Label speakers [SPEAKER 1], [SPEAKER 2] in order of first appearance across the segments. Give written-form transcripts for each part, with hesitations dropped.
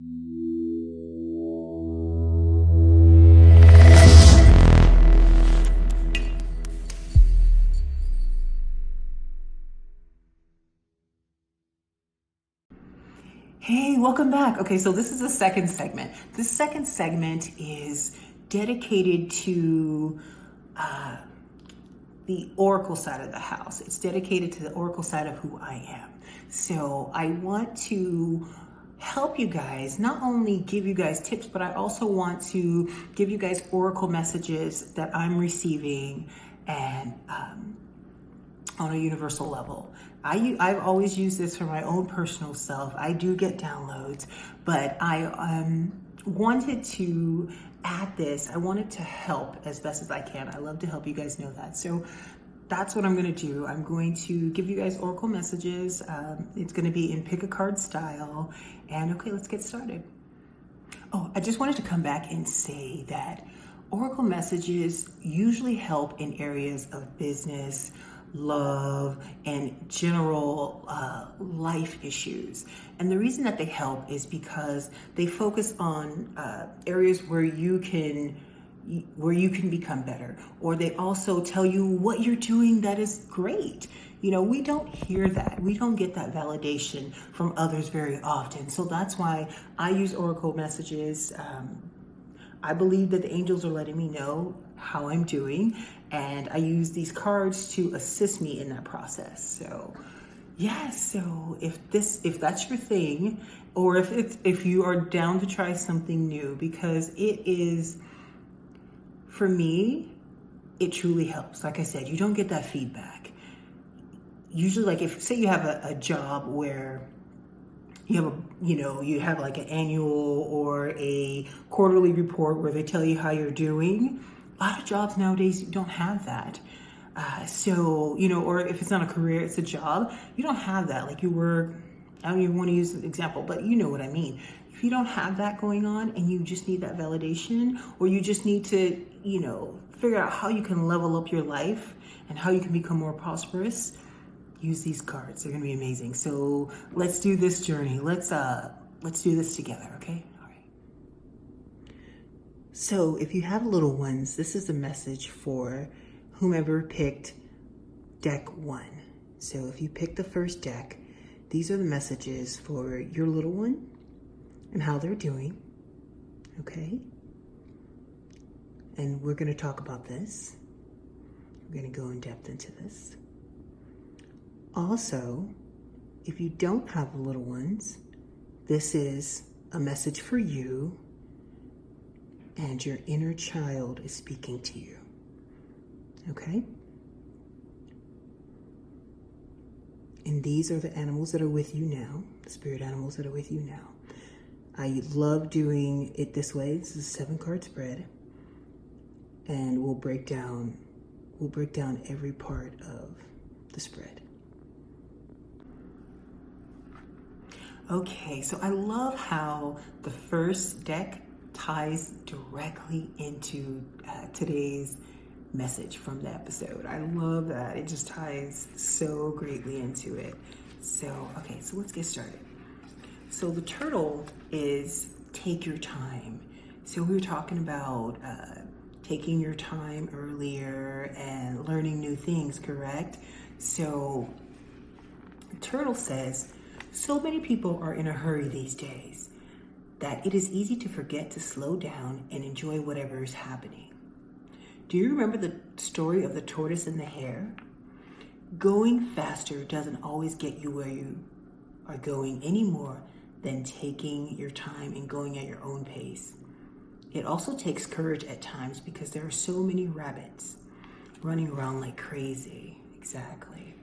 [SPEAKER 1] Hey, welcome back. Okay, so this is the second segment. This second segment is dedicated to the oracle side of the house. It's dedicated to the oracle side of who I am. So I want to help you guys, not only give you guys tips, but I also want to give you guys oracle messages that I'm receiving and on a universal level. I've always used this for my own personal self. I do get downloads, but I wanted to add this. I wanted to help as best as I can. I love to help, you guys know that. So that's what I'm going to do. I'm going to give you guys oracle messages. It's going to be in pick a card style. And okay, let's get started. Oh, I just wanted to come back and say that oracle messages usually help in areas of business, love, and general life issues. And the reason that they help is because they focus on areas where you can become better, or they also tell you what you're doing that is great. You know, we don't hear that. We don't get that validation from others very often. So that's why I use oracle messages. I believe that the angels are letting me know how I'm doing, and I use these cards to assist me in that process. So yeah, so if that's your thing, or if you are down to try something new, because it is, for me, it truly helps. Like I said, you don't get that feedback. Usually, like if say you have a job where you have like an annual or a quarterly report where they tell you how you're doing. A lot of jobs nowadays don't have that. So, or if it's not a career, it's a job, you don't have that. Like you work, I don't even want to use an example, but you know what I mean. If you don't have that going on and you just need that validation, or you just need to, figure out how you can level up your life and how you can become more prosperous, use these cards. They're going to be amazing. So let's do this journey. Let's do this together. Okay. All right. So if you have little ones, this is a message for whomever picked deck 1. So if you pick the first deck, these are the messages for your little one and how they're doing. Okay. And we're going to talk about this. We're going to go in depth into this. Also, if you don't have little ones, this is a message for you, and your inner child is speaking to you. Okay? And these are the animals that are with you now, the spirit animals that are with you now. I love doing it this way. This is a 7-card spread, and we'll break down every part of the spread. Okay, so I love how the first deck ties directly into today's message from the episode. I love that. It just ties so greatly into it. So, okay, so let's get started. So the turtle is take your time. So we were talking about taking your time earlier and learning new things, correct? So the turtle says, so many people are in a hurry these days that it is easy to forget to slow down and enjoy whatever is happening. Do you remember the story of the tortoise and the hare? Going faster doesn't always get you where you are going any more than taking your time and going at your own pace. It also takes courage at times because there are so many rabbits running around like crazy. Exactly.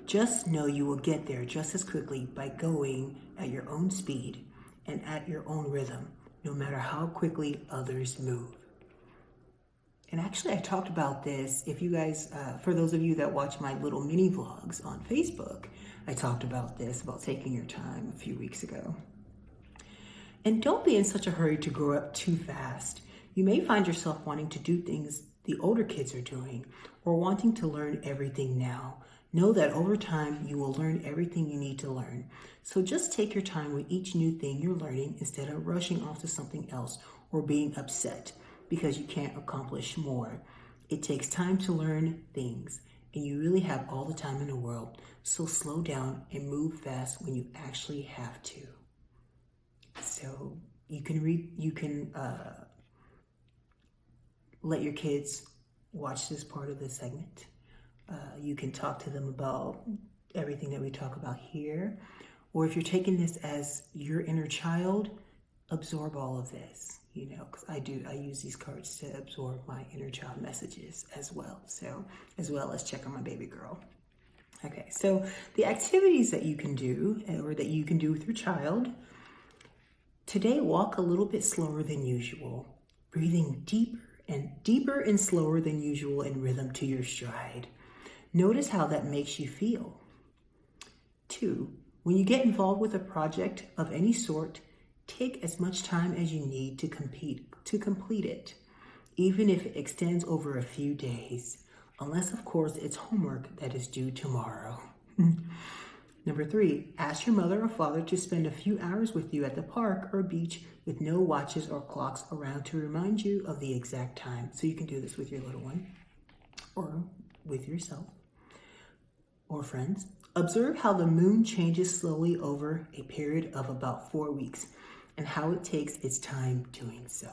[SPEAKER 1] Just know you will get there just as quickly by going at your own speed and at your own rhythm, no matter how quickly others move. And actually, I talked about this. If you guys, for those of you that watch my little mini vlogs on Facebook, I talked about this, about taking your time a few weeks ago. And don't be in such a hurry to grow up too fast. You may find yourself wanting to do things the older kids are doing, or wanting to learn everything now. Know that over time, you will learn everything you need to learn. So just take your time with each new thing you're learning instead of rushing off to something else or being upset because you can't accomplish more. It takes time to learn things, and you really have all the time in the world. So slow down and move fast when you actually have to. So you can let your kids watch this part of the segment. You can talk to them about everything that we talk about here. Or if you're taking this as your inner child, absorb all of this, because I use these cards to absorb my inner child messages as well. So, as well as check on my baby girl. Okay, so the activities that you can do, or that you can do with your child. Today, walk a little bit slower than usual, breathing deeper and slower than usual in rhythm to your stride. Notice how that makes you feel. 2, when you get involved with a project of any sort, take as much time as you need to complete it, even if it extends over a few days, unless of course it's homework that is due tomorrow. Number 3, ask your mother or father to spend a few hours with you at the park or beach with no watches or clocks around to remind you of the exact time. So you can do this with your little one or with yourself or friends. Observe how the moon changes slowly over a period of about 4 weeks and how it takes its time doing so.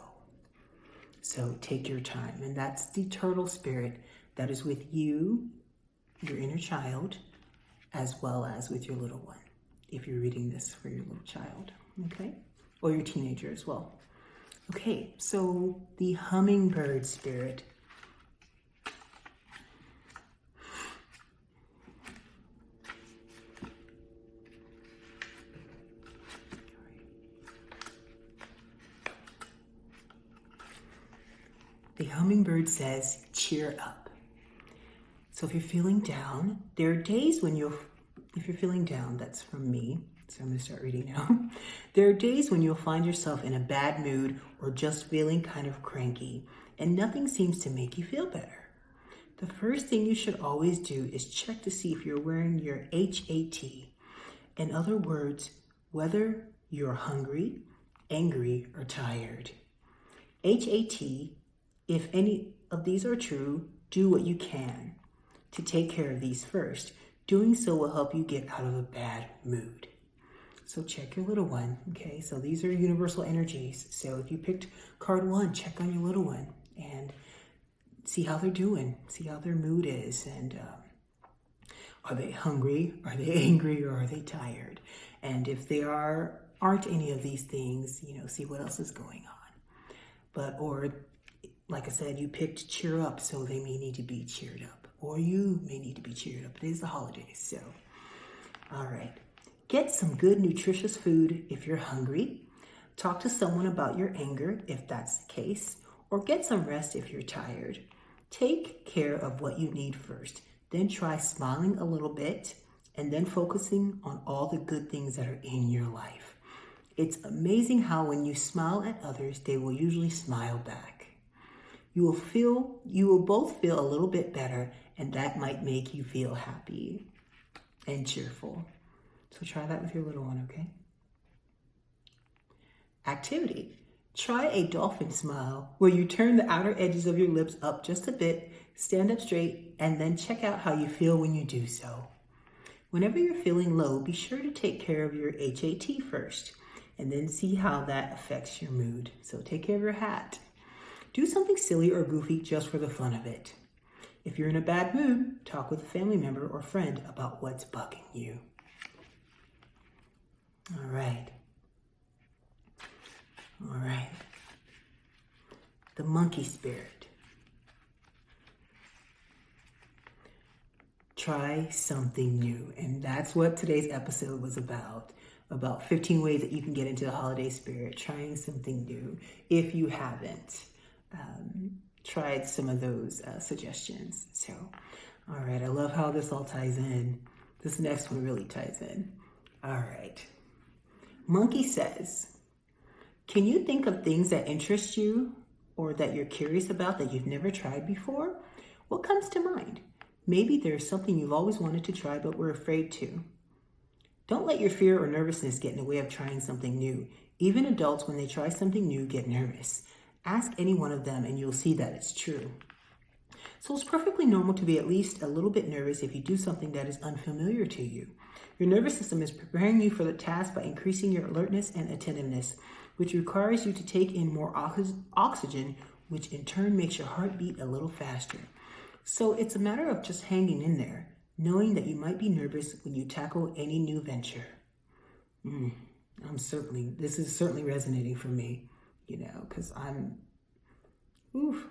[SPEAKER 1] So take your time, and that's the turtle spirit that is with you, your inner child, as well as with your little one, if you're reading this for your little child, okay? Or your teenager as well. Okay, so the hummingbird spirit. The hummingbird says, cheer up. So if you're feeling down, there are days when if you're feeling down, that's from me, so I'm going to start reading now. There are days when you'll find yourself in a bad mood or just feeling kind of cranky, and nothing seems to make you feel better. The first thing you should always do is check to see if you're wearing your HAT. In other words, whether you're hungry, angry, or tired. HAT, if any of these are true, do what you can to take care of these first. Doing so will help you get out of a bad mood. So check your little one, okay? So these are universal energies. So if you picked card 1, check on your little one and see how they're doing. See how their mood is. And are they hungry? Are they angry? Or are they tired? And if they aren't any of these things, see what else is going on. Or like I said, you picked cheer up, so they may need to be cheered up. Or you may need to be cheered up. It is the holidays, so. All right. Get some good, nutritious food if you're hungry. Talk to someone about your anger, if that's the case. Or get some rest if you're tired. Take care of what you need first. Then try smiling a little bit, and then focusing on all the good things that are in your life. It's amazing how when you smile at others, they will usually smile back. You will both feel a little bit better, and that might make you feel happy and cheerful. So try that with your little one, okay? Activity. Try a dolphin smile where you turn the outer edges of your lips up just a bit, stand up straight, and then check out how you feel when you do so. Whenever you're feeling low, be sure to take care of your HAT first, and then see how that affects your mood. So take care of your hat. Do something silly or goofy just for the fun of it. If you're in a bad mood, talk with a family member or friend about what's bugging you. All right. The monkey spirit. Try something new. And that's what today's episode was about 15 ways that you can get into the holiday spirit, trying something new if you haven't tried some of those suggestions. So, all right, I love how this all ties in. This next one really ties in. All right. Monkey says, can you think of things that interest you or that you're curious about that you've never tried before? What comes to mind? Maybe there's something you've always wanted to try but were afraid to. Don't let your fear or nervousness get in the way of trying something new. Even adults, when they try something new, get nervous. Ask any one of them and you'll see that it's true. So it's perfectly normal to be at least a little bit nervous if you do something that is unfamiliar to you. Your nervous system is preparing you for the task by increasing your alertness and attentiveness, which requires you to take in more oxygen, which in turn makes your heart beat a little faster. So it's a matter of just hanging in there, knowing that you might be nervous when you tackle any new venture. This is certainly resonating for me, because a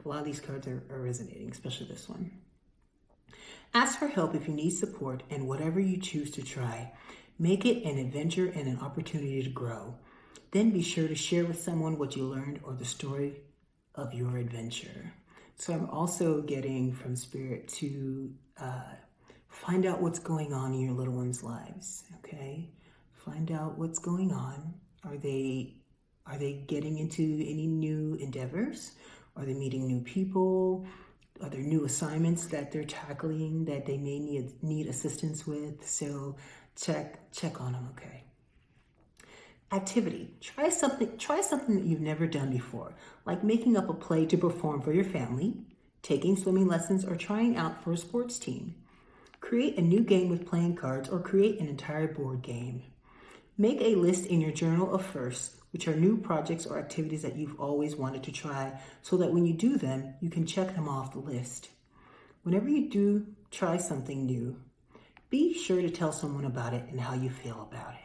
[SPEAKER 1] lot of these cards are resonating, especially this one. Ask for help if you need support, and whatever you choose to try, make it an adventure and an opportunity to grow. Then be sure to share with someone what you learned or the story of your adventure. So I'm also getting from Spirit to find out what's going on in your little ones' lives, okay? Find out what's going on. Are they getting into any new endeavors? Are they meeting new people? Are there new assignments that they're tackling that they may need assistance with? So check on them, okay? Activity. Try something that you've never done before, like making up a play to perform for your family, taking swimming lessons, or trying out for a sports team. Create a new game with playing cards or create an entire board game. Make a list in your journal of firsts, which are new projects or activities that you've always wanted to try, so that when you do them, you can check them off the list. Whenever you do try something new, be sure to tell someone about it and how you feel about it.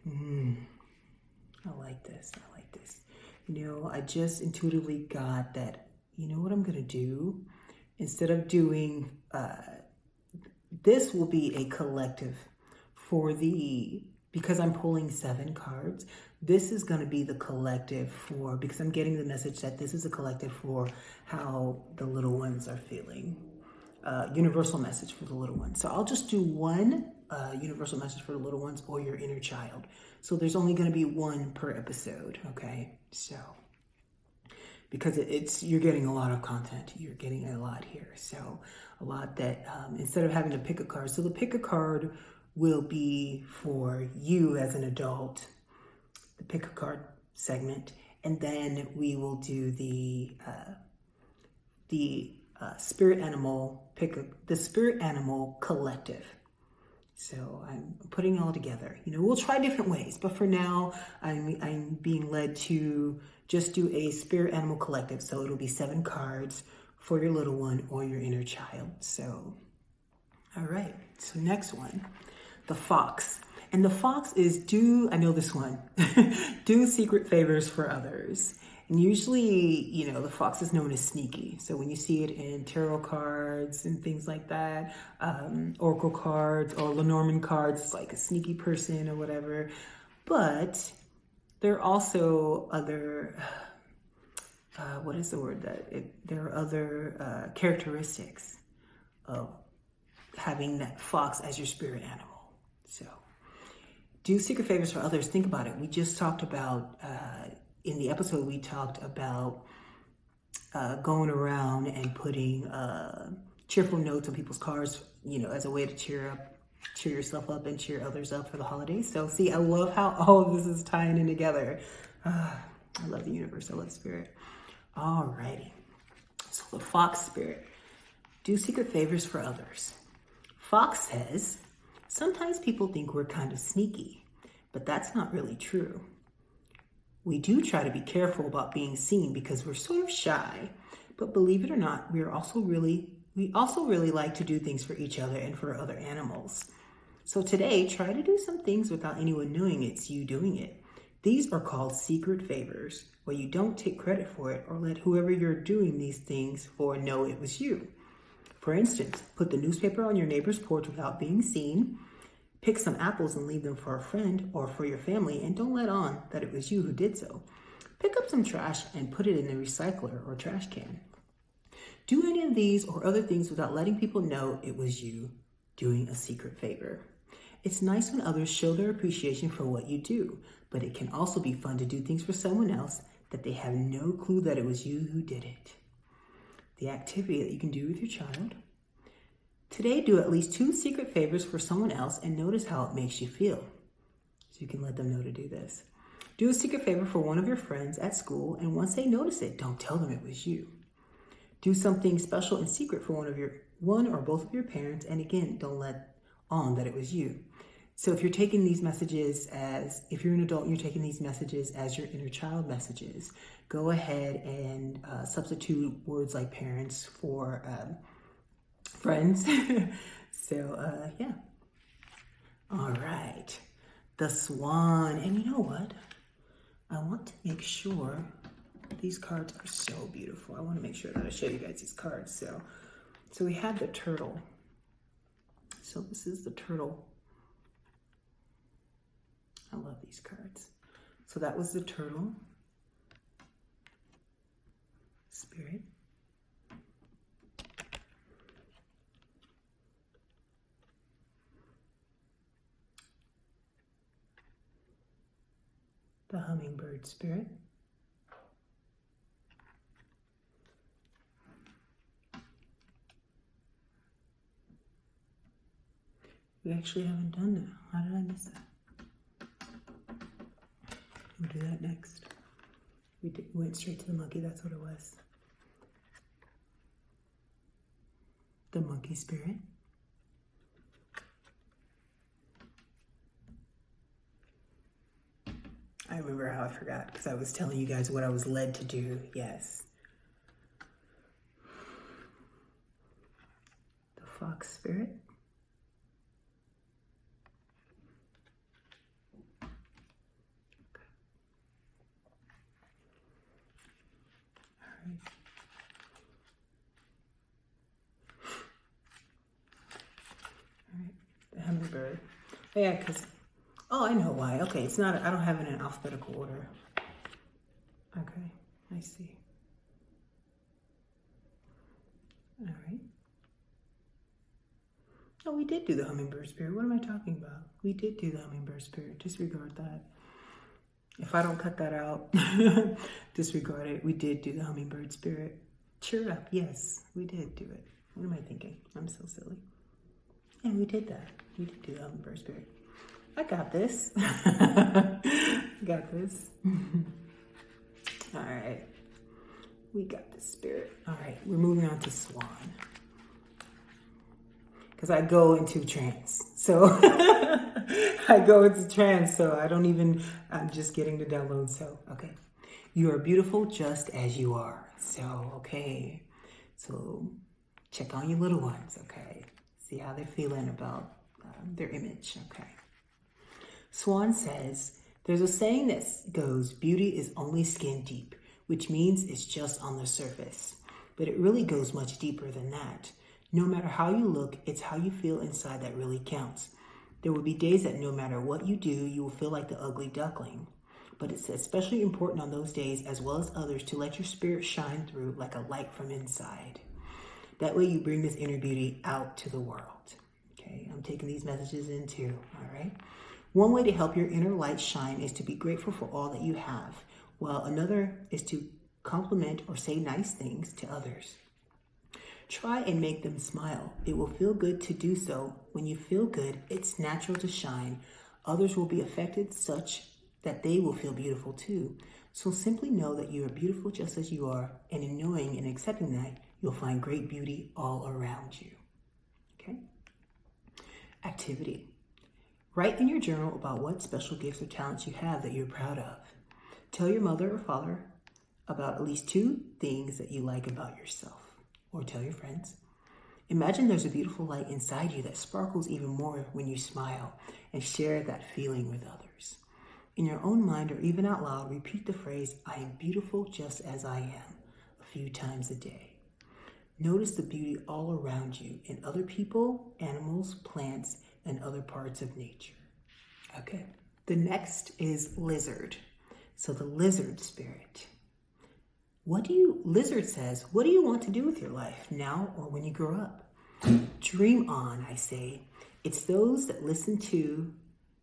[SPEAKER 1] I like this. I just intuitively got that, what I'm going to do? Instead of doing, this will be a collective because I'm pulling 7 cards, this is going to be the collective because I'm getting the message that this is a collective for how the little ones are feeling. Universal message for the little ones. So I'll just do one universal message for the little ones or your inner child. So there's only going to be one per episode, okay? So, because you're getting a lot of content. You're getting a lot here. So a lot that, instead of having to pick a card. So the pick a card will be for you as an adult, the pick a card segment, and then we will do the spirit animal the spirit animal collective. So I'm putting it all together. We'll try different ways, but for now, I'm being led to just do a spirit animal collective. So it'll be 7 cards for your little one or your inner child. So, all right. So next one. The fox. And the fox is I know this one, do secret favors for others. And usually, the fox is known as sneaky. So when you see it in tarot cards and things like that, oracle cards or Lenormand cards, it's like a sneaky person or whatever. But there are also other, there are other characteristics of having that fox as your spirit animal. So, do secret favors for others. Think about it. We just talked about, in the episode, we talked about going around and putting cheerful notes on people's cars, as a way to cheer yourself up and cheer others up for the holidays. So, see, I love how all of this is tying in together. I love the universe. I love spirit. Alrighty. So, the fox spirit. Do secret favors for others. Fox says, sometimes people think we're kind of sneaky, but that's not really true. We do try to be careful about being seen because we're sort of shy, but believe it or not, we also really like to do things for each other and for other animals. So today, try to do some things without anyone knowing it's you doing it. These are called secret favors, where you don't take credit for it or let whoever you're doing these things for know it was you. For instance, put the newspaper on your neighbor's porch without being seen, pick some apples and leave them for a friend or for your family, and don't let on that it was you who did so. Pick up some trash and put it in a recycler or trash can. Do any of these or other things without letting people know it was you doing a secret favor. It's nice when others show their appreciation for what you do, but it can also be fun to do things for someone else that they have no clue that it was you who did it. The activity that you can do with your child. Today, do at least 2 secret favors for someone else and notice how it makes you feel. So you can let them know to do this. Do a secret favor for one of your friends at school, and once they notice it, don't tell them it was you. Do something special and secret for one or both of your parents, and again, don't let on that it was you. So if you're taking these messages if you're an adult and you're taking these messages as your inner child messages, go ahead and substitute words like parents for friends. So, yeah. All right. The swan. And you know what? I want to make sure these cards are so beautiful. I want to make sure that I show you guys these cards. So we have the turtle. So this is the turtle. I love these cards. So that was the turtle. Spirit. The hummingbird spirit. We actually haven't done that. How did I miss that? We'll do that next. We went straight to the monkey. That's what it was. The monkey spirit. I remember how I forgot because I was telling you guys what I was led to do. Yes. The fox spirit. The hummingbird. Yeah, because, I know why. Okay, it's not, I don't have it in alphabetical order. Okay, I see. All right. Oh, we did do the hummingbird spirit. What am I talking about? We did do the hummingbird spirit. Disregard that. If I don't cut that out, disregard it. We did do the hummingbird spirit. Cheer up. Yes, we did do it. What am I thinking? I'm so silly. Yeah, we did that. We did do the hummingbird spirit. I got this. Got this. All right. We got the spirit. All right, we're moving on to swan. Because I go into trance. So I go into trance, so I'm just getting the download. So, okay. You are beautiful just as you are. So, okay. So check on your little ones, okay? See how they're feeling about their image, okay? Swan says, there's a saying that goes, beauty is only skin deep, which means it's just on the surface. But it really goes much deeper than that. No matter how you look, it's how you feel inside that really counts. There will be days that no matter what you do, you will feel like the ugly duckling. But it's especially important on those days, as well as others, to let your spirit shine through like a light from inside. That way you bring this inner beauty out to the world. Okay, I'm taking these messages in too, all right? One way to help your inner light shine is to be grateful for all that you have, while another is to compliment or say nice things to others. Try and make them smile. It will feel good to do so. When you feel good, it's natural to shine. Others will be affected such that they will feel beautiful too. So simply know that you are beautiful just as you are, and in knowing and accepting that, you'll find great beauty all around you. Okay? Activity. Write in your journal about what special gifts or talents you have that you're proud of. Tell your mother or father about at least 2 things that you like about yourself. Or tell your friends. Imagine there's a beautiful light inside you that sparkles even more when you smile, and share that feeling with others. In your own mind or even out loud, repeat the phrase, I am beautiful just as I am, a few times a day. Notice the beauty all around you in other people, animals, plants, and other parts of nature. Okay. The next is lizard. So the lizard spirit. Lizard says, what do you want to do with your life now or when you grow up? Dream on, I say. It's those that listen to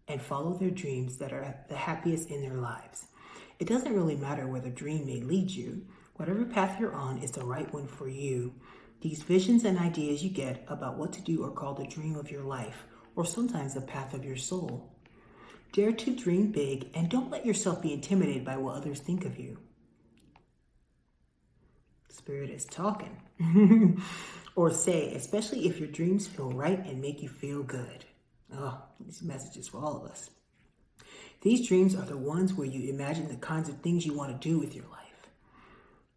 [SPEAKER 1] and follow their dreams that are the happiest in their lives. It doesn't really matter where the dream may lead you. Whatever path you're on is the right one for you. These visions and ideas you get about what to do are called the dream of your life, or sometimes the path of your soul. Dare to dream big and don't let yourself be intimidated by what others think of you. Spirit is talking. Or say, especially if your dreams feel right and make you feel good. Oh, these messages for all of us. These dreams are the ones where you imagine the kinds of things you want to do with your life,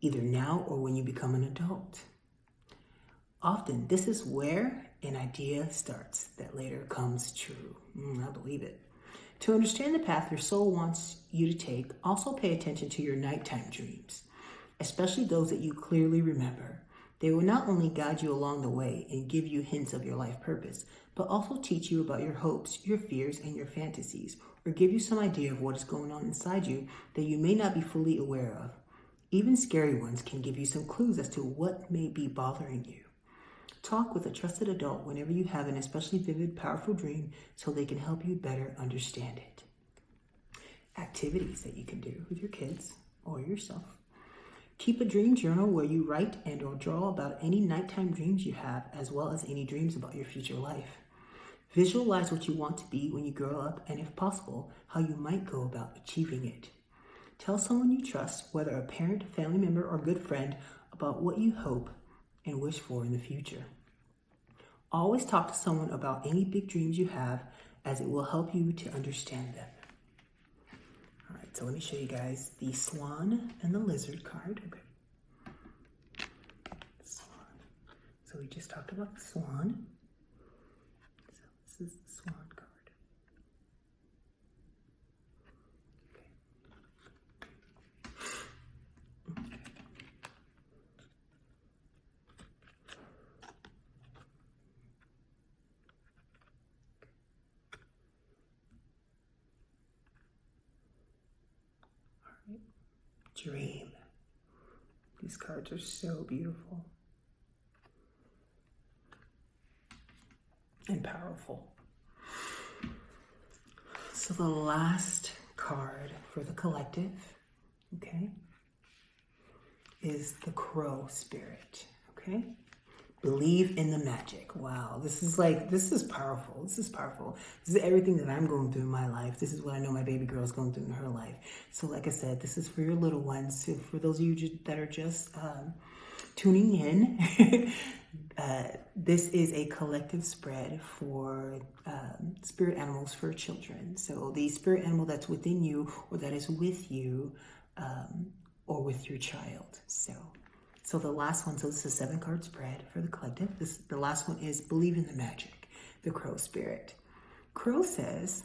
[SPEAKER 1] either now or when you become an adult. Often, this is where an idea starts that later comes true. I believe it. To understand the path your soul wants you to take, also pay attention to your nighttime dreams, especially those that you clearly remember. They will not only guide you along the way and give you hints of your life purpose, but also teach you about your hopes, your fears, and your fantasies, or give you some idea of what is going on inside you that you may not be fully aware of. Even scary ones can give you some clues as to what may be bothering you. Talk with a trusted adult whenever you have an especially vivid, powerful dream so they can help you better understand it. Activities that you can do with your kids or yourself. Keep a dream journal where you write and or draw about any nighttime dreams you have, as well as any dreams about your future life. Visualize what you want to be when you grow up and, if possible, how you might go about achieving it. Tell someone you trust, whether a parent, family member, or good friend, about what you hope and wish for in the future. Always talk to someone about any big dreams you have, as it will help you to understand them. All right, so let me show you guys the swan and the lizard card. Okay. Swan. So we just talked about the swan. So this is the swan card. Okay. Dream. These cards are so beautiful and powerful. So the last card for the collective, okay, is the crow spirit, okay? Believe in the magic. Wow, this is powerful. This is powerful. This is everything that I'm going through in my life. This is what I know my baby girl is going through in her life. So like I said, this is for your little ones. So for those of you that are just tuning in, this is a collective spread for spirit animals for children. So the spirit animal that's within you or that is with you or with your child. So the last one, so this is a 7-card spread for the collective. The last one is Believe in the Magic, the crow spirit. Crow says,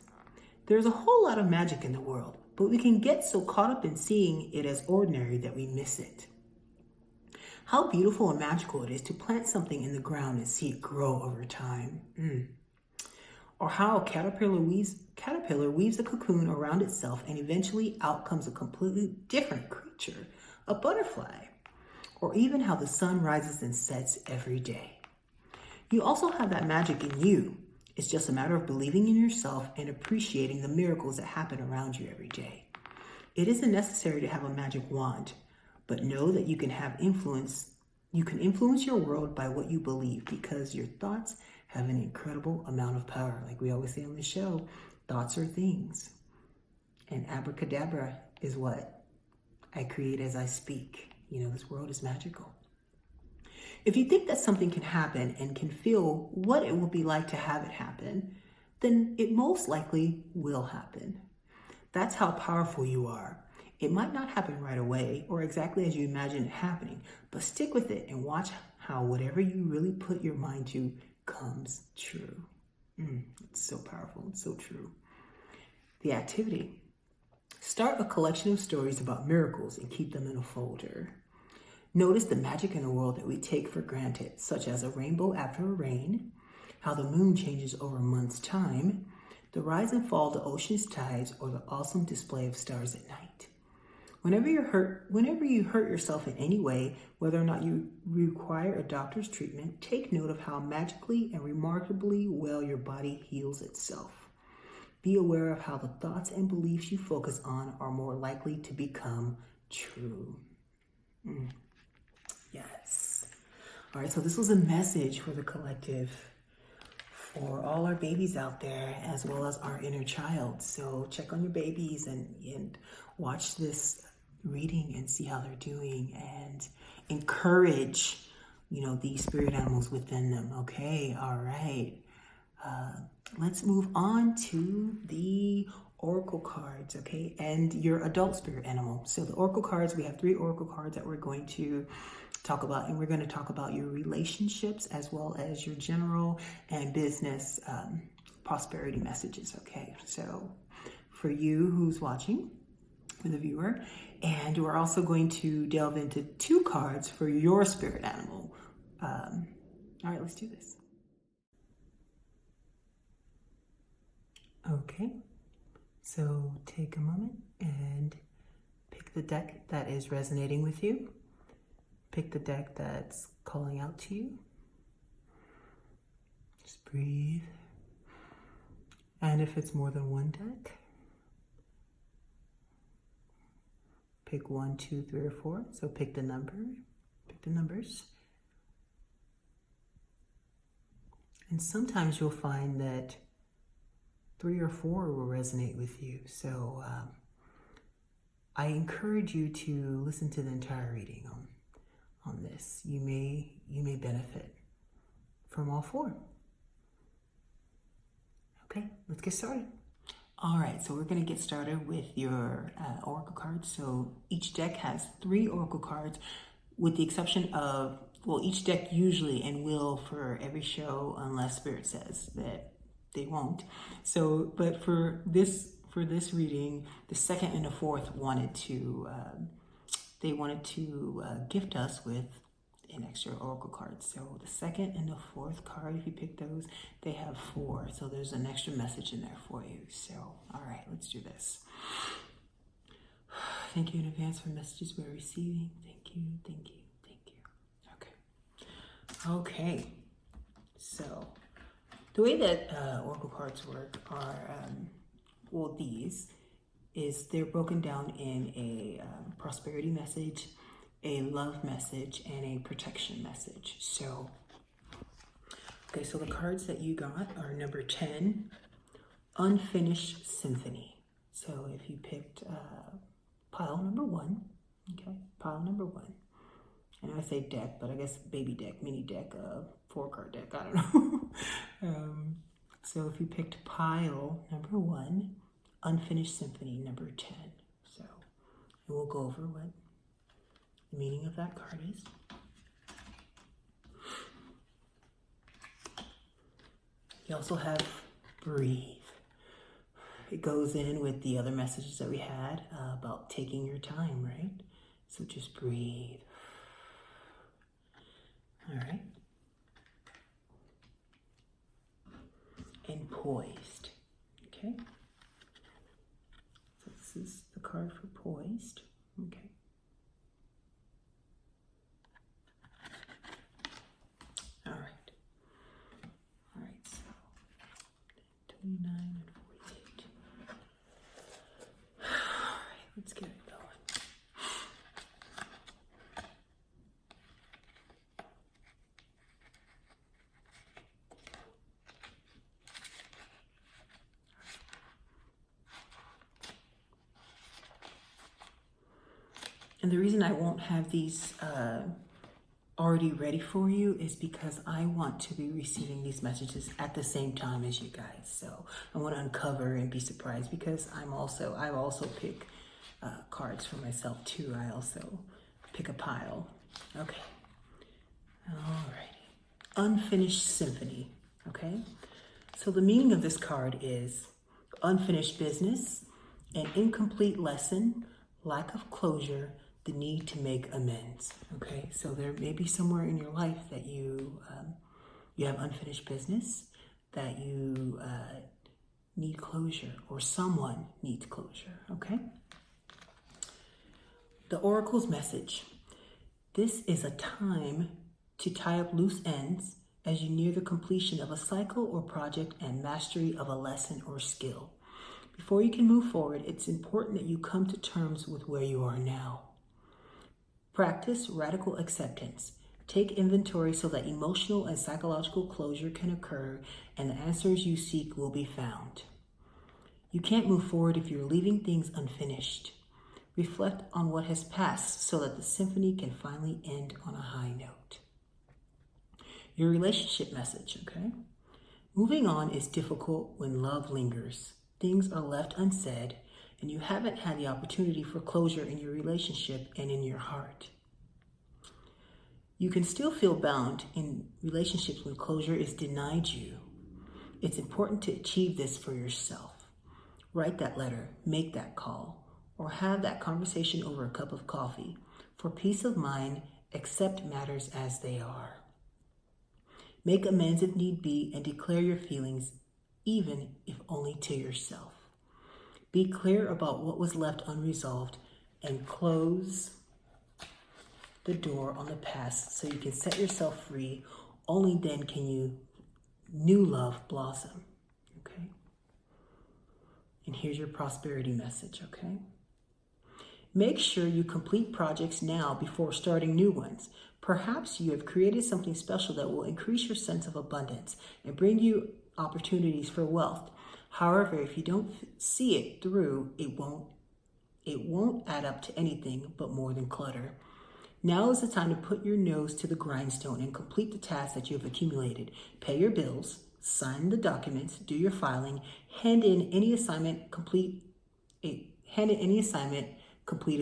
[SPEAKER 1] there's a whole lot of magic in the world, but we can get so caught up in seeing it as ordinary that we miss it. How beautiful and magical it is to plant something in the ground and see it grow over time. Or how a caterpillar weaves a cocoon around itself and eventually out comes a completely different creature, a butterfly. Or even how the sun rises and sets every day. You also have that magic in you. It's just a matter of believing in yourself and appreciating the miracles that happen around you every day. It isn't necessary to have a magic wand, but know that you can influence your world by what you believe, because your thoughts have an incredible amount of power. Like we always say on the show, thoughts are things. And abracadabra is what I create as I speak. You know, this world is magical. If you think that something can happen and can feel what it will be like to have it happen, then it most likely will happen. That's how powerful you are. It might not happen right away or exactly as you imagine it happening, but stick with it and watch how whatever you really put your mind to comes true. It's so powerful. It's so true. The activity. Start a collection of stories about miracles and keep them in a folder. Notice the magic in the world that we take for granted, such as a rainbow after a rain, how the moon changes over a month's time, the rise and fall of the ocean's tides, or the awesome display of stars at night. Whenever you hurt yourself in any way, whether or not you require a doctor's treatment, take note of how magically and remarkably well your body heals itself. Be aware of how the thoughts and beliefs you focus on are more likely to become true. Yes. All right, so this was a message for the collective, for all our babies out there, as well as our inner child. So check on your babies and watch this reading and see how they're doing, and encourage, these spirit animals within them. Okay, all right. Let's move on to the oracle cards, okay, and your adult spirit animal. So the oracle cards, we have 3 oracle cards that we're going to talk about, and we're going to talk about your relationships as well as your general and business prosperity messages, okay? So for you who's watching, for the viewer, and we're also going to delve into 2 cards for your spirit animal. All right, let's do this. Okay, so take a moment and pick the deck that is resonating with you. Pick the deck that's calling out to you. Just breathe. And if it's more than one deck, pick 1, 2, 3, or 4. So pick the number, pick the numbers. And sometimes you'll find that 3 or 4 will resonate with you. So I encourage you to listen to the entire reading on this. You may benefit from all 4. Okay, let's get started. All right, so we're going to get started with your oracle cards. So each deck has 3 oracle cards, with the exception of, well, each deck usually and will for every show, unless Spirit says that they won't. So, but for this reading, the 2nd and the 4th wanted to gift us with an extra oracle card. So the 2nd and the 4th card, if you pick those, they have 4. So there's an extra message in there for you. So, all right, let's do this. Thank you in advance for messages we're receiving. Thank you, thank you, thank you. Okay. So the way that oracle cards work are, they're broken down in a prosperity message, a love message, and a protection message. So, okay, so the cards that you got are number 10, Unfinished Symphony. So if you picked pile number 1, okay, pile number 1. And I say deck, but I guess baby deck, mini deck, 4-card deck, I don't know. So if you picked pile number 1, Unfinished Symphony number 10. So we'll go over what the meaning of that card is. You also have breathe. It goes in with the other messages that we had about taking your time, right? So just breathe. All right. And poised. Okay. So this is the card for poised. Okay. All right. All right. So 29 and 48. All right. Let's get it going. And the reason I won't have these already ready for you is because I want to be receiving these messages at the same time as you guys. So I want to uncover and be surprised, because I also pick cards for myself too. I also pick a pile. Okay. Alrighty. Unfinished Symphony. Okay. So the meaning of this card is unfinished business, an incomplete lesson, lack of closure, the need to make amends. Okay, so there may be somewhere in your life that you have unfinished business, that you need closure, or someone needs closure. Okay. The Oracle's message: this is a time to tie up loose ends as you near the completion of a cycle or project and mastery of a lesson or skill. Before you can move forward, it's important that you come to terms with where you are now. Practice radical acceptance. Take inventory so that emotional and psychological closure can occur and the answers you seek will be found. You can't move forward if you're leaving things unfinished. Reflect on what has passed so that the symphony can finally end on a high note. Your relationship message, okay? Moving on is difficult when love lingers. Things are left unsaid, and you haven't had the opportunity for closure in your relationship and in your heart. You can still feel bound in relationships when closure is denied you. It's important to achieve this for yourself. Write that letter, make that call, or have that conversation over a cup of coffee. For peace of mind, accept matters as they are. Make amends if need be and declare your feelings, even if only to yourself. Be clear about what was left unresolved and close the door on the past so you can set yourself free. Only then can new love blossom, okay? And here's your prosperity message, okay? Make sure you complete projects now before starting new ones. Perhaps you have created something special that will increase your sense of abundance and bring you opportunities for wealth. However, if you don't see it through, it won't add up to anything but more than clutter. Now is the time to put your nose to the grindstone and complete the tasks that you have accumulated. Pay your bills, sign the documents, do your filing, hand in any assignment, complete a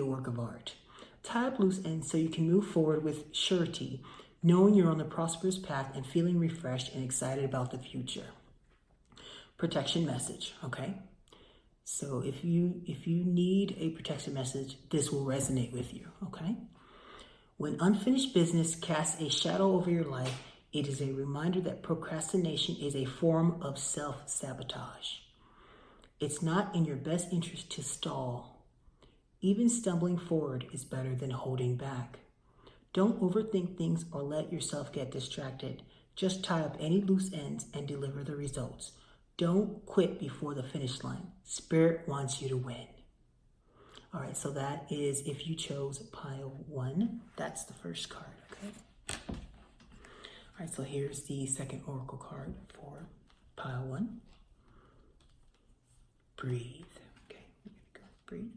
[SPEAKER 1] work of art. Tie up loose ends so you can move forward with surety, knowing you're on the prosperous path and feeling refreshed and excited about the future. Protection message, okay? So if you need a protection message, this will resonate with you, okay? When unfinished business casts a shadow over your life, it is a reminder that procrastination is a form of self-sabotage. It's not in your best interest to stall. Even stumbling forward is better than holding back. Don't overthink things or let yourself get distracted. Just tie up any loose ends and deliver the results. Don't quit before the finish line. Spirit wants you to win. All right, so that is if you chose pile 1. That's the first card, okay? All right, so here's the second oracle card for pile 1. Breathe. Okay, here we go. Breathe.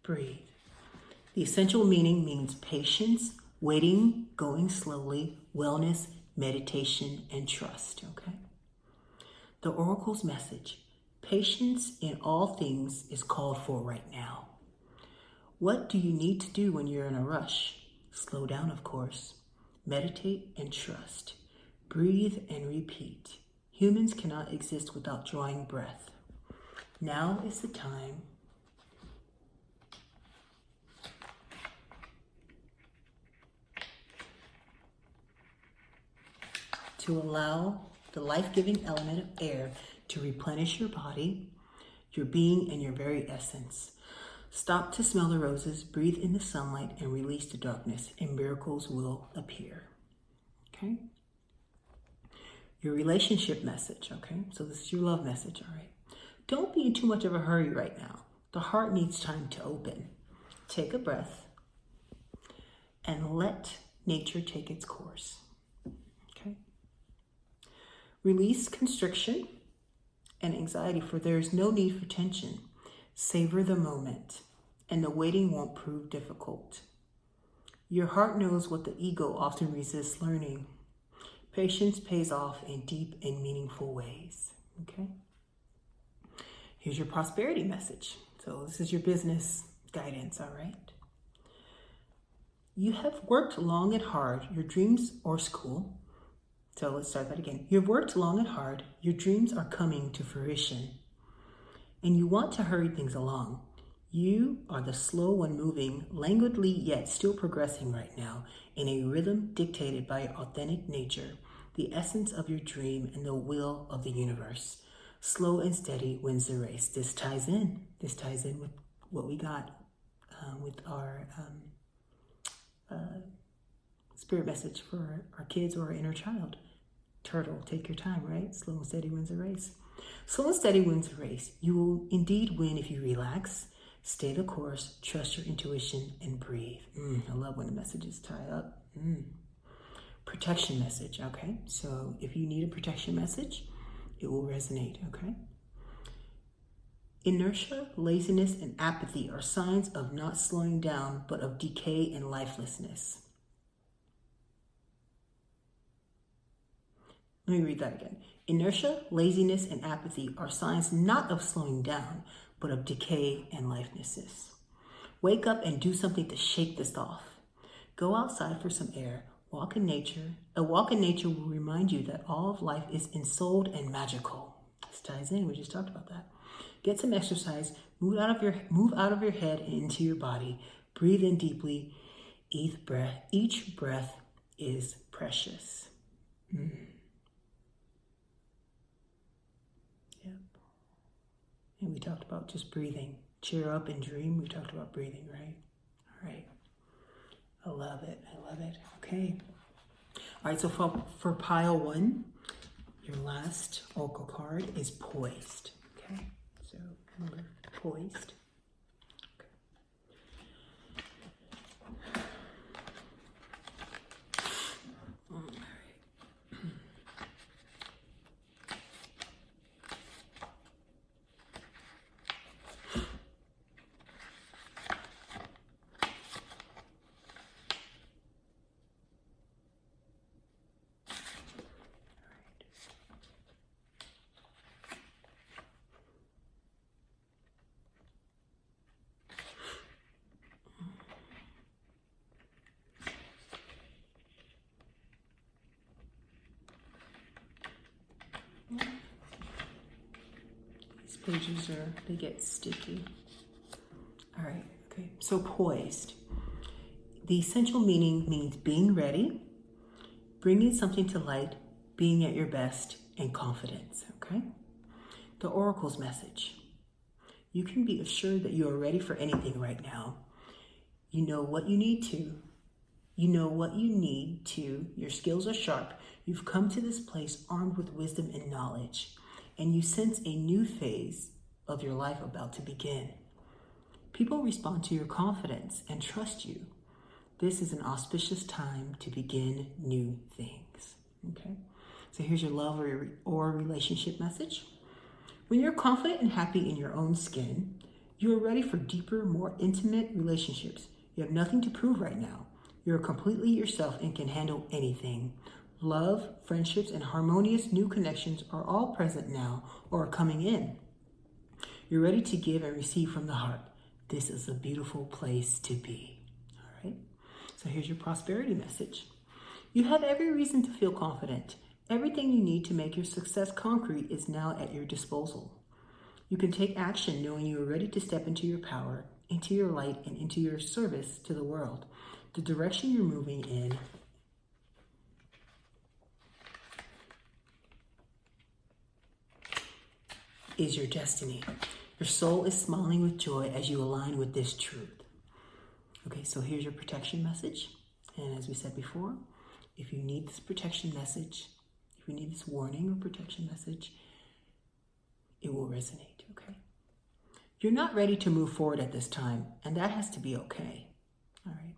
[SPEAKER 1] Breathe. The essential meaning means patience, waiting, going slowly, wellness, meditation, and trust, okay? The oracle's message: patience in all things is called for right now. What do you need to do when you're in a rush? Slow down, of course. Meditate and trust. Breathe and repeat. Humans cannot exist without drawing breath. Now is the time to allow the life-giving element of air to replenish your body, your being, and your very essence. Stop to smell the roses, breathe in the sunlight, and release the darkness, and miracles will appear. Okay? Your relationship message, okay? So this is your love message, all right? Don't be in too much of a hurry right now. The heart needs time to open. Take a breath and let nature take its course. Okay? Release constriction and anxiety, for there is no need for tension. Savor the moment, and the waiting won't prove difficult. Your heart knows what the ego often resists learning. Patience pays off in deep and meaningful ways. Okay? Here's your prosperity message. So this is your business guidance, all right? You have worked long and hard, your dreams or school. So let's start that again. You've worked long and hard, your dreams are coming to fruition, and you want to hurry things along. You are the slow one, moving languidly yet still progressing right now in a rhythm dictated by your authentic nature, the essence of your dream and the will of the universe. Slow and steady wins the race. This ties in with what we got with our spirit message for our kids or our inner child. Turtle, take your time, right? Slow and steady wins a race. Slow and steady wins a race. You will indeed win if you relax, stay the course, trust your intuition, and breathe. I love when the messages tie up. Protection message, okay? So if you need a protection message, it will resonate, okay? Inertia, laziness, and apathy are signs of not slowing down, but of decay and lifelessness. Let me read that again. Inertia, laziness, and apathy are signs not of slowing down, but of decay and lifelessness. Wake up and do something to shake this off. Go outside for some air. Walk in nature. A walk in nature will remind you that all of life is ensouled and magical. This ties in. We just talked about that. Get some exercise. Move out of your head and into your body. Breathe in deeply. Each breath is precious. Yep. And we talked about just breathing. Cheer up and dream. We talked about breathing, right? All right. I love it. I love it. Okay. All right. So for pile 1, your last oracle card is poised. Okay. So remember, poised. Okay. All right. Pages they get sticky. All right, okay. So poised. The essential meaning means being ready, bringing something to light, being at your best, and confidence, okay? The oracle's message. You can be assured that you are ready for anything right now. You know what you need to. Your skills are sharp. You've come to this place armed with wisdom and knowledge. And you sense a new phase of your life about to begin. People respond to your confidence and trust you. This is an auspicious time to begin new things. Okay? So here's your love or relationship message. When you're confident and happy in your own skin, you are ready for deeper, more intimate relationships. You have nothing to prove right now. You're completely yourself and can handle anything. Love, friendships, and harmonious new connections are all present now or are coming in. You're ready to give and receive from the heart. This is a beautiful place to be. All right. So here's your prosperity message. You have every reason to feel confident. Everything you need to make your success concrete is now at your disposal. You can take action knowing you are ready to step into your power, into your light, and into your service to the world. The direction you're moving in is your destiny. Your soul is smiling with joy as you align with this truth. Okay, so here's your protection message. And as we said before, if you need this protection message, if you need this warning or protection message, it will resonate, okay? You're not ready to move forward at this time, and that has to be okay, all right?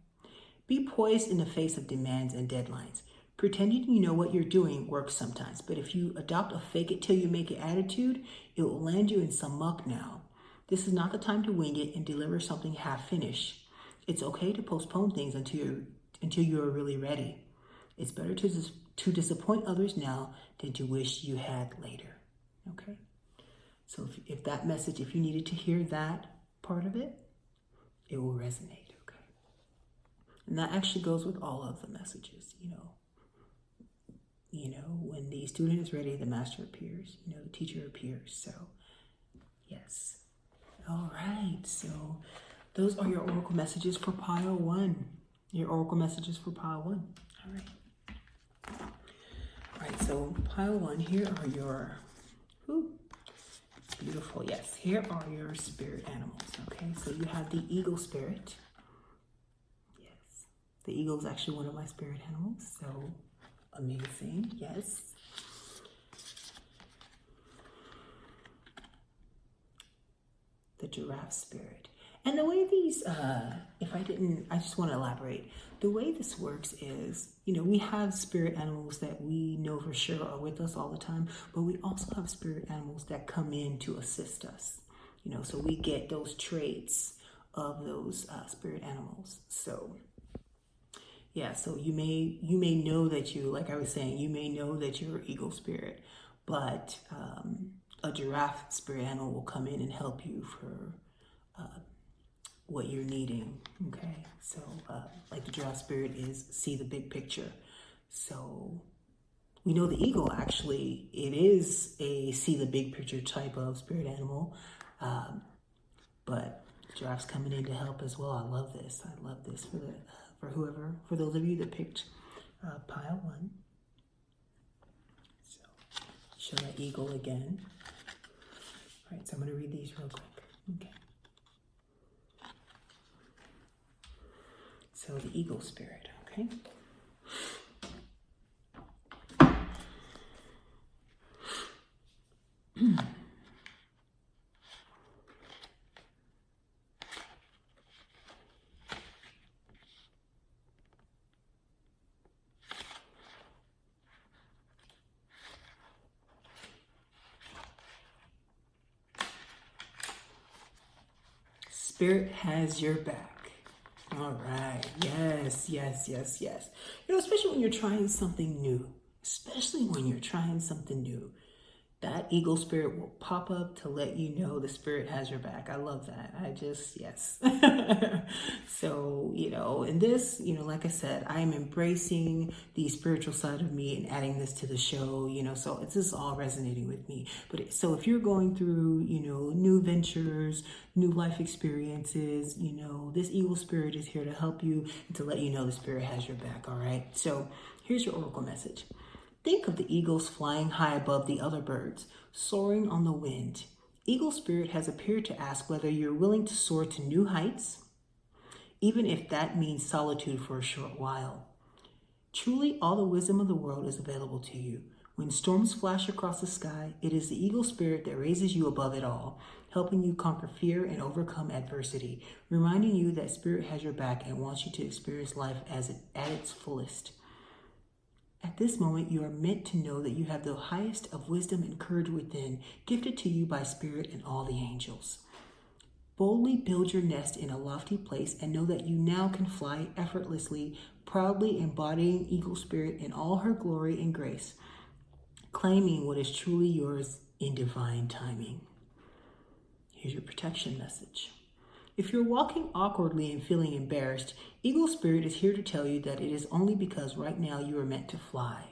[SPEAKER 1] Be poised in the face of demands and deadlines. Pretending you know what you're doing works sometimes, but if you adopt a fake it till you make it attitude, it will land you in some muck now. This is not the time to wing it and deliver something half finished. It's okay to postpone things until you are really ready. It's better to disappoint others now than to wish you had later, okay? So if that message, if you needed to hear that part of it, it will resonate, okay? And that actually goes with all of the messages, when the student is ready, the master appears, the teacher appears. So, yes. All right. So those are your oracle messages for pile 1. Your oracle messages for pile 1. All right. All right. So pile 1, here are your, beautiful. Yes. Here are your spirit animals. Okay. So you have the eagle spirit. Yes. The eagle is actually one of my spirit animals, so amazing, yes. The giraffe spirit. And the way these, I just want to elaborate. The way this works is, we have spirit animals that we know for sure are with us all the time, but we also have spirit animals that come in to assist us, so we get those traits of those spirit animals. So, yeah, so you may know that like I was saying, you may know that you're an eagle spirit, but a giraffe spirit animal will come in and help you for what you're needing. Okay, so like the giraffe spirit is see the big picture. So we know the eagle, actually, it is a see the big picture type of spirit animal, but giraffe's coming in to help as well. I love this for those of you that picked pile 1. So show that eagle again. All right, so I'm going to read these real quick. Okay. So the eagle spirit, okay? Spirit has your back. All right. Yes. Especially when you're trying something new. That eagle spirit will pop up to let you know the spirit has your back. I love that. Yes. So, in this, like I said, I am embracing the spiritual side of me and adding this to the show, so this is all resonating with me. So if you're going through, new ventures, new life experiences, this eagle spirit is here to help you and to let you know the spirit has your back. All right. So here's your oracle message. Think of the eagles flying high above the other birds, soaring on the wind. Eagle spirit has appeared to ask whether you're willing to soar to new heights, even if that means solitude for a short while. Truly, all the wisdom of the world is available to you. When storms flash across the sky, it is the eagle spirit that raises you above it all, helping you conquer fear and overcome adversity, reminding you that spirit has your back and wants you to experience life at its fullest. At this moment, you are meant to know that you have the highest of wisdom and courage within, gifted to you by Spirit and all the angels. Boldly build your nest in a lofty place and know that you now can fly effortlessly, proudly embodying eagle spirit in all her glory and grace, claiming what is truly yours in divine timing. Here's your protection message. If you're walking awkwardly and feeling embarrassed, Eagle Spirit is here to tell you that it is only because right now you are meant to fly.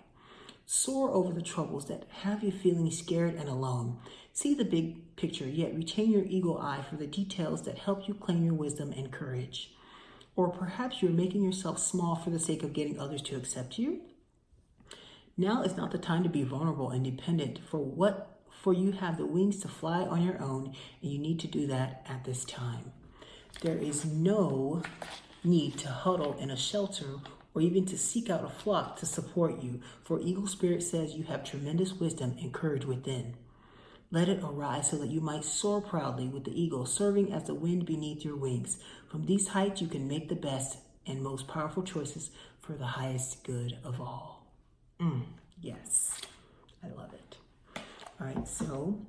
[SPEAKER 1] Soar over the troubles that have you feeling scared and alone. See the big picture, yet retain your eagle eye for the details that help you claim your wisdom and courage. Or perhaps you're making yourself small for the sake of getting others to accept you. Now is not the time to be vulnerable and dependent, for you have the wings to fly on your own, and you need to do that at this time. There is no need to huddle in a shelter or even to seek out a flock to support you, for Eagle Spirit says you have tremendous wisdom and courage within. Let it arise so that you might soar proudly with the eagle, serving as the wind beneath your wings. From these heights, you can make the best and most powerful choices for the highest good of all. Yes, I love it. All right, so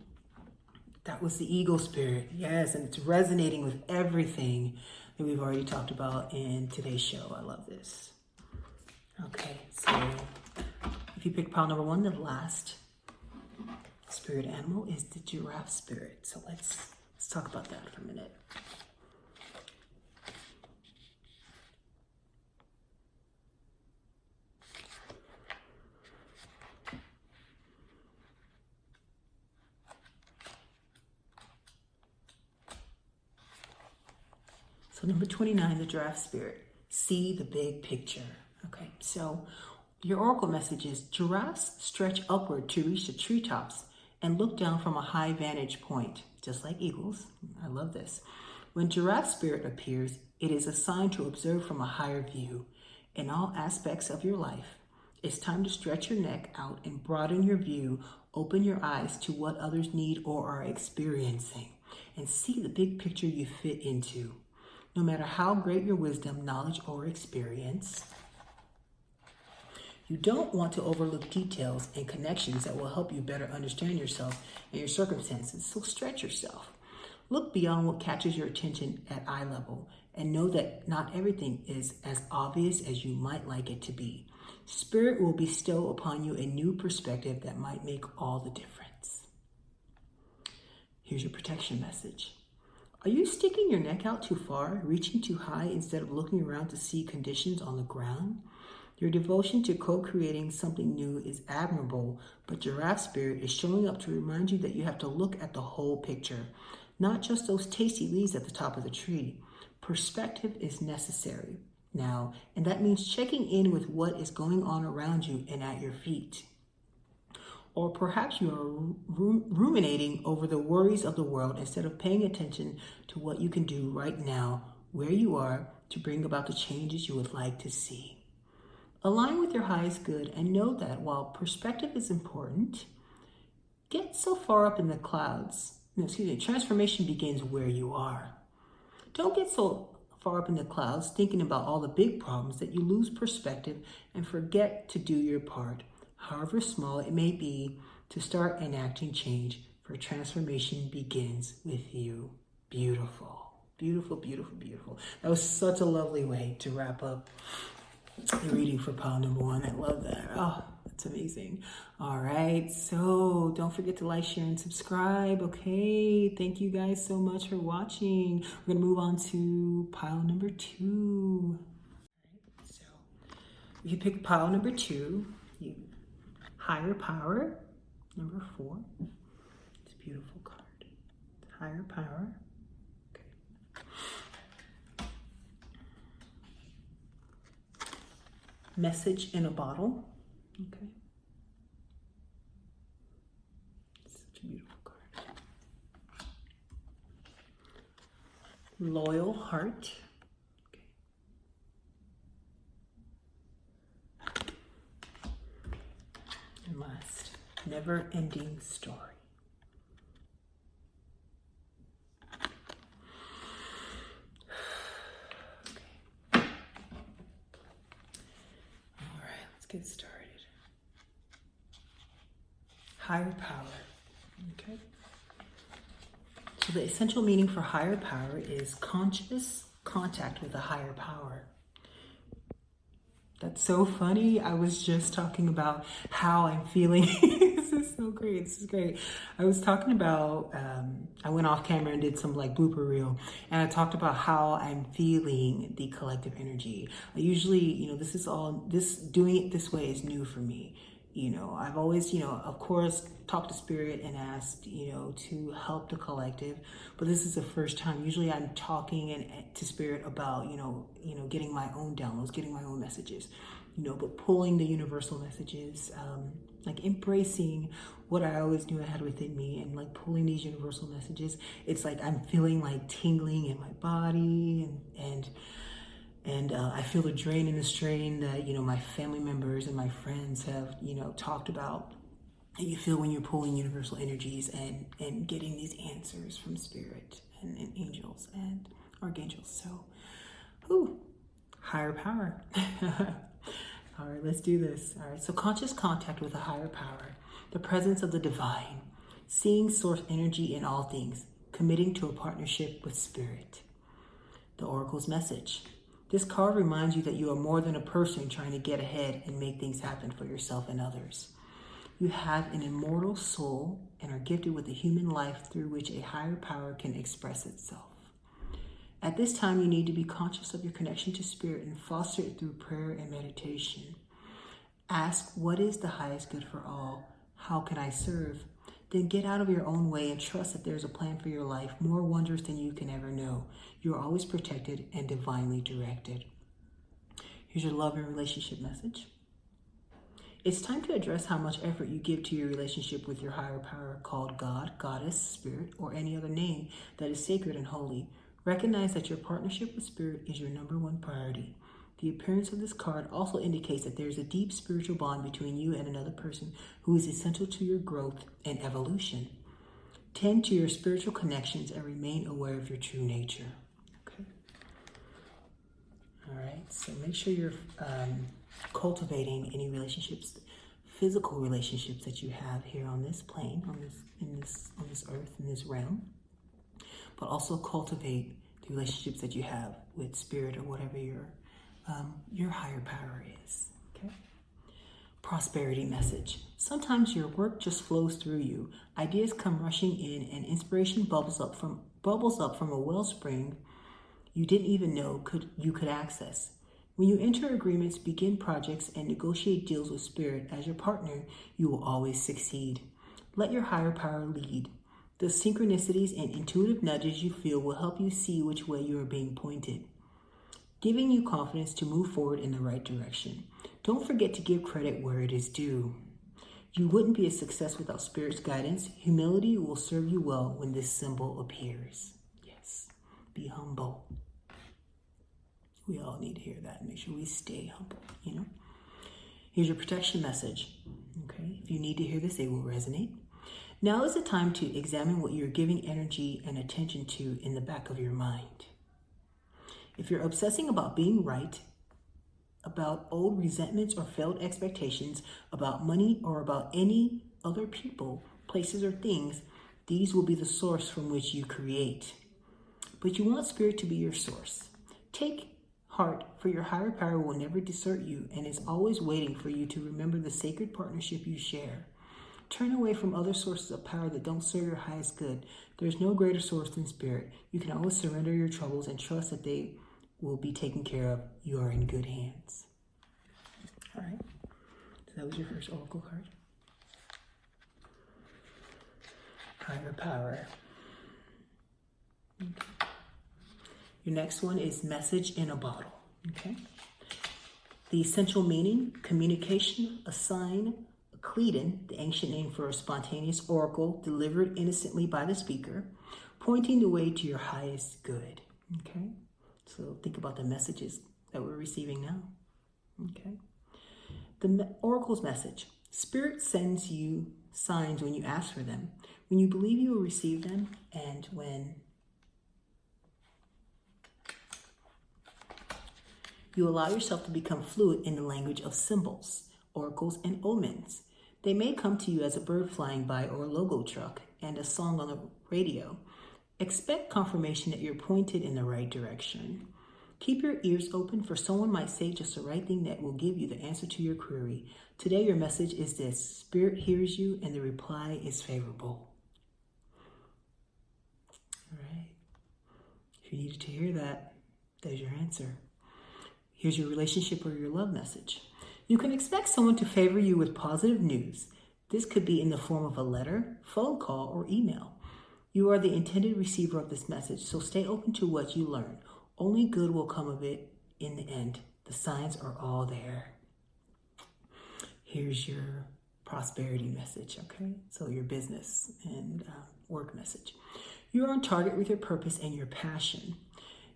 [SPEAKER 1] that was the Eagle Spirit. Yes, and it's resonating with everything that we've already talked about in today's show. I love this. Okay, so if you pick pile number 1, the last spirit animal is the giraffe spirit. So let's talk about that for a minute. So number 29, the giraffe spirit. See the big picture. Okay, so your oracle message is giraffes stretch upward to reach the treetops and look down from a high vantage point, just like eagles. I love this. When giraffe spirit appears, it is a sign to observe from a higher view. in all aspects of your life. It's time to stretch your neck out and broaden your view, open your eyes to what others need or are experiencing, and see the big picture you fit into. No matter how great your wisdom, knowledge, or experience, you don't want to overlook details and connections that will help you better understand yourself and your circumstances, so stretch yourself. Look beyond what catches your attention at eye level and know that not everything is as obvious as you might like it to be. Spirit will bestow upon you a new perspective that might make all the difference. Here's your protection message. Are you sticking your neck out too far, reaching too high instead of looking around to see conditions on the ground? Your devotion to co-creating something new is admirable, but Giraffe Spirit is showing up to remind you that you have to look at the whole picture, not just those tasty leaves at the top of the tree. Perspective is necessary now, and that means checking in with what is going on around you and at your feet. Or perhaps you are ruminating over the worries of the world instead of paying attention to what you can do right now, where you are, to bring about the changes you would like to see. Align with your highest good and know that while perspective is important, get so far up in the clouds. Transformation begins where you are. Don't get so far up in the clouds thinking about all the big problems that you lose perspective and forget to do your part, however small it may be, to start enacting change, for transformation begins with you. Beautiful, beautiful, beautiful, beautiful. That was such a lovely way to wrap up the reading for pile number 1. I love that. Oh, that's amazing. All right, so don't forget to like, share, and subscribe. Okay, thank you guys so much for watching. We're gonna move on to pile number 2. All right, so you pick pile number 2. You higher power, number 4. It's a beautiful card. Higher power. Message in a bottle. Okay. Such a beautiful card. Loyal heart. Okay. And last, never ending story. Get started. Higher power. Okay. So the essential meaning for higher power is conscious contact with a higher power. That's so funny. I was just talking about how I'm feeling. This is so great. This is great. I was talking about, I went off camera and did some like blooper reel, and I talked about how I'm feeling the collective energy. I usually, doing it this way is new for me. I've always, of course, talked to Spirit and asked, to help the collective, but this is the first time. Usually I'm talking to Spirit about, getting my own downloads, getting my own messages, but pulling the universal messages, like embracing what I always knew I had within me, and like pulling these universal messages. It's like I'm feeling like tingling in my body, and I feel the drain and the strain that, my family members and my friends have, talked about. And you feel when you're pulling universal energies and getting these answers from Spirit and angels and archangels. So, higher power. All right, let's do this. All right, so conscious contact with a higher power, the presence of the divine, seeing source energy in all things, committing to a partnership with Spirit. The Oracle's message. This card reminds you that you are more than a person trying to get ahead and make things happen for yourself and others. You have an immortal soul and are gifted with a human life through which a higher power can express itself. At this time, you need to be conscious of your connection to Spirit and foster it through prayer and meditation. Ask, what is the highest good for all? How can I serve? Then get out of your own way and trust that there's a plan for your life, more wondrous than you can ever know. You are always protected and divinely directed. Here's your love and relationship message. It's time to address how much effort you give to your relationship with your higher power, called God, Goddess, Spirit, or any other name that is sacred and holy. Recognize that your partnership with Spirit is your number one priority. The appearance of this card also indicates that there is a deep spiritual bond between you and another person who is essential to your growth and evolution. Tend to your spiritual connections and remain aware of your true nature. Okay. All right. So make sure you're cultivating any relationships, physical relationships that you have here on this plane, on this earth, in this realm. But also cultivate the relationships that you have with spirit or whatever your higher power is. Okay. Prosperity message. Sometimes your work just flows through you. Ideas come rushing in and inspiration bubbles up from a wellspring you didn't even know you could access. When you enter agreements, begin projects, and negotiate deals with spirit as your partner, you will always succeed. Let your higher power lead. The synchronicities and intuitive nudges you feel will help you see which way you are being pointed, giving you confidence to move forward in the right direction. Don't forget to give credit where it is due. You wouldn't be a success without Spirit's guidance. Humility will serve you well when this symbol appears. Yes, be humble. We all need to hear that. Make sure we stay humble, Here's your protection message. Okay, if you need to hear this, it will resonate. Now is the time to examine what you're giving energy and attention to in the back of your mind. If you're obsessing about being right, about old resentments or failed expectations, about money or about any other people, places, or things, these will be the source from which you create. But you want Spirit to be your source. Take heart, for your higher power will never desert you and is always waiting for you to remember the sacred partnership you share. Turn away from other sources of power that don't serve your highest good. There's no greater source than Spirit. You can always surrender your troubles and trust that they will be taken care of. You are in good hands. All right. So that was your first oracle card. Higher power. Okay. Your next one is message in a bottle. Okay. The essential meaning: communication, a sign, a Cleton, the ancient name for a spontaneous oracle delivered innocently by the speaker, pointing the way to your highest good. Okay. So think about the messages that we're receiving now. Okay. The oracle's message: Spirit sends you signs when you ask for them, when you believe you will receive them, and when you allow yourself to become fluent in the language of symbols, oracles, and omens. They may come to you as a bird flying by or a logo truck and a song on the radio. Expect confirmation that you're pointed in the right direction. Keep your ears open, for someone might say just the right thing that will give you the answer to your query. Today, your message is this: Spirit hears you and the reply is favorable. All right. If you needed to hear that, there's your answer. Here's your relationship or your love message. You can expect someone to favor you with positive news. This could be in the form of a letter, phone call, or email. You are the intended receiver of this message, so stay open to what you learn. Only good will come of it in the end. The signs are all there. Here's your prosperity message, okay? So your business and work message. You're on target with your purpose and your passion.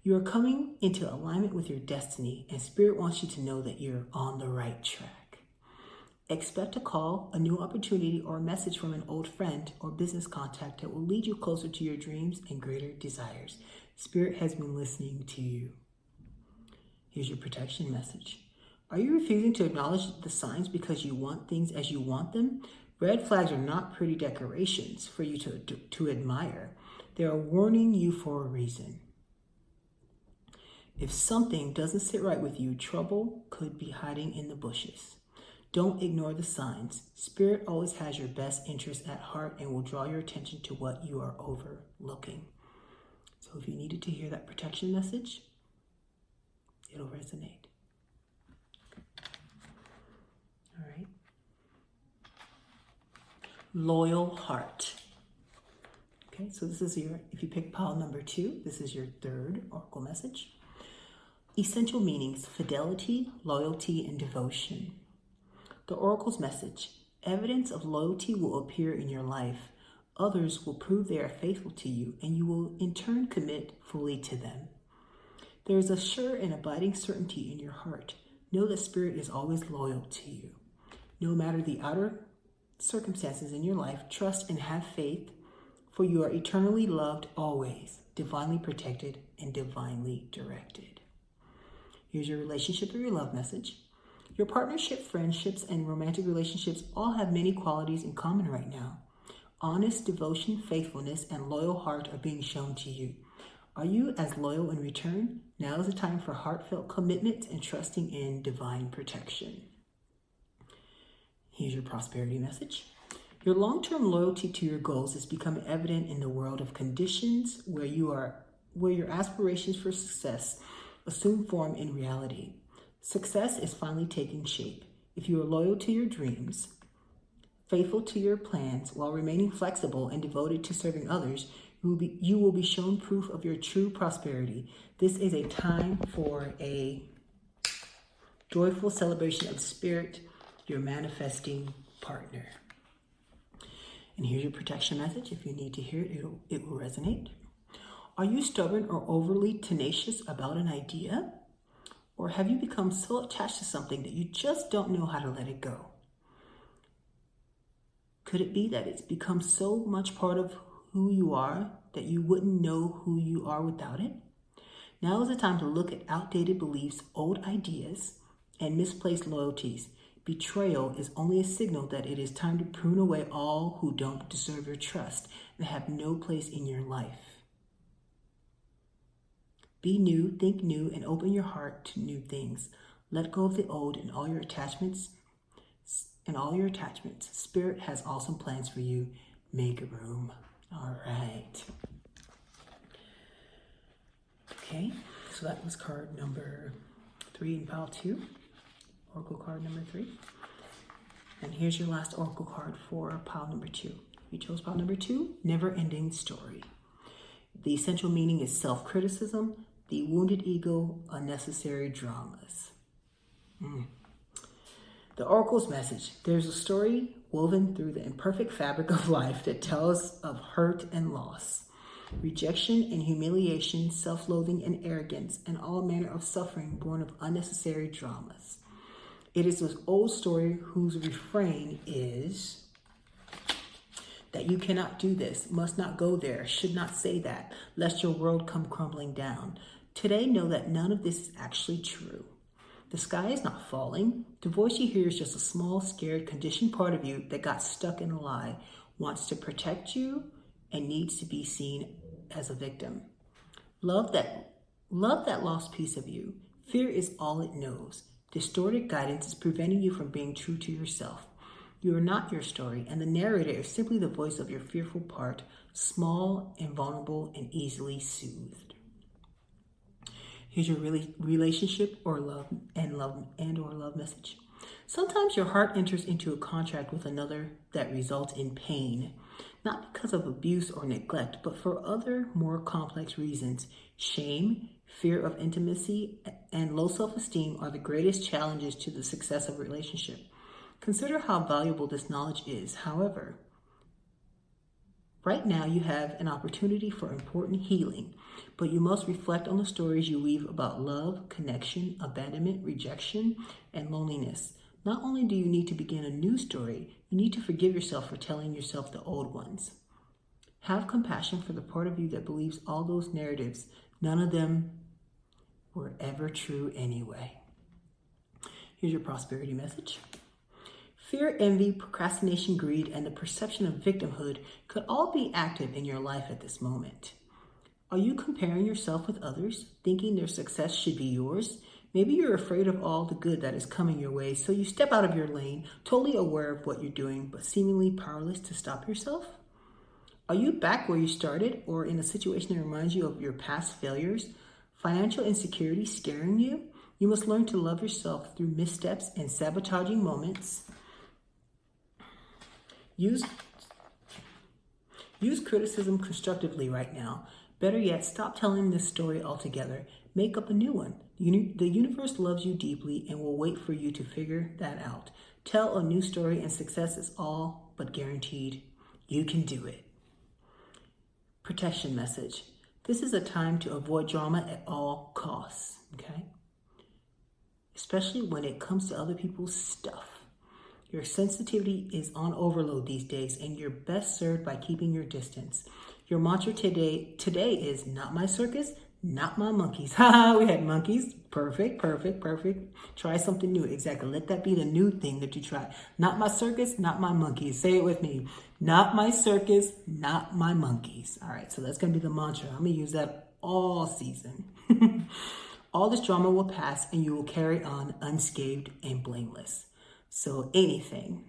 [SPEAKER 1] You are coming into alignment with your destiny, and Spirit wants you to know that you're on the right track. Expect a call, a new opportunity, or a message from an old friend or business contact that will lead you closer to your dreams and greater desires. Spirit has been listening to you. Here's your protection message. Are you refusing to acknowledge the signs because you want things as you want them? Red flags are not pretty decorations for you to admire. They are warning you for a reason. If something doesn't sit right with you, trouble could be hiding in the bushes. Don't ignore the signs. Spirit always has your best interests at heart and will draw your attention to what you are overlooking. So if you needed to hear that protection message, it'll resonate. All right. Loyal heart. Okay, so this is if you pick pile number 2, this is your third oracle message. Essential meanings: fidelity, loyalty, and devotion. The oracle's message: evidence of loyalty will appear in your life. Others will prove they are faithful to you, and you will in turn commit fully to them. There is a sure and abiding certainty in your heart. Know that Spirit is always loyal to you. No matter the outer circumstances in your life, trust and have faith, for you are eternally loved always, divinely protected, and divinely directed. Here's your relationship or your love message. Your partnership, friendships, and romantic relationships all have many qualities in common right now. Honest devotion, faithfulness, and loyal heart are being shown to you. Are you as loyal in return? Now is the time for heartfelt commitment and trusting in divine protection. Here's your prosperity message. Your long-term loyalty to your goals is becoming evident in the world of conditions where your aspirations for success assume form in reality. Success is finally taking shape. If you are loyal to your dreams, faithful to your plans, while remaining flexible and devoted to serving others, you will be shown proof of your true prosperity. This is a time for a joyful celebration of Spirit, your manifesting partner. And here's your protection message. If you need to hear it, it will resonate. Are you stubborn or overly tenacious about an idea? Or have you become so attached to something that you just don't know how to let it go? Could it be that it's become so much part of who you are that you wouldn't know who you are without it? Now is the time to look at outdated beliefs, old ideas, and misplaced loyalties. Betrayal is only a signal that it is time to prune away all who don't deserve your trust and have no place in your life. Be new, think new, and open your heart to new things. Let go of the old and all your attachments. Spirit has awesome plans for you. Make room. All right. Okay, so that was card number 3 in pile 2. Oracle card number 3. And here's your last oracle card for pile number 2. You chose pile number 2, never-ending story. The essential meaning is self-criticism, the wounded ego, unnecessary dramas. The oracle's message. There's a story woven through the imperfect fabric of life that tells of hurt and loss, rejection and humiliation, self-loathing and arrogance, and all manner of suffering born of unnecessary dramas. It is this old story whose refrain is that you cannot do this, must not go there, should not say that, lest your world come crumbling down. Today, know that none of this is actually true. The sky is not falling. The voice you hear is just a small, scared, conditioned part of you that got stuck in a lie, wants to protect you, and needs to be seen as a victim. Love that lost piece of you. Fear is all it knows. Distorted guidance is preventing you from being true to yourself. You are not your story, and the narrator is simply the voice of your fearful part, small and vulnerable and easily soothed. Here's your relationship or love message. Sometimes your heart enters into a contract with another that results in pain, not because of abuse or neglect, but for other more complex reasons. Shame, fear of intimacy, and low self-esteem are the greatest challenges to the success of a relationship. Consider how valuable this knowledge is. However, right now you have an opportunity for important healing, but you must reflect on the stories you weave about love, connection, abandonment, rejection, and loneliness. Not only do you need to begin a new story, you need to forgive yourself for telling yourself the old ones. Have compassion for the part of you that believes all those narratives, none of them were ever true anyway. Here's your prosperity message. Fear, envy, procrastination, greed, and the perception of victimhood could all be active in your life at this moment. Are you comparing yourself with others, thinking their success should be yours? Maybe you're afraid of all the good that is coming your way, so you step out of your lane, totally aware of what you're doing, but seemingly powerless to stop yourself? Are you back where you started, or in a situation that reminds you of your past failures? Financial insecurity scaring you? You must learn to love yourself through missteps and sabotaging moments. Use criticism constructively right now. Better yet, stop telling this story altogether. Make up a new one. The universe loves you deeply and will wait for you to figure that out. Tell a new story and success is all but guaranteed. You can do it. Protection message. This is a time to avoid drama at all costs. costs, okay? Especially when it comes to other people's stuff. Your sensitivity is on overload these days, and you're best served by keeping your distance. Your mantra today is not my circus, not my monkeys. Haha, we had monkeys. Perfect. Try something new. Exactly. Let that be the new thing that you try. Not my circus, not my monkeys. Say it with me. Not my circus, not my monkeys. All right, so that's going to be the mantra. I'm going to use that all season. All this drama will pass, and you will carry on unscathed and blameless. So anything,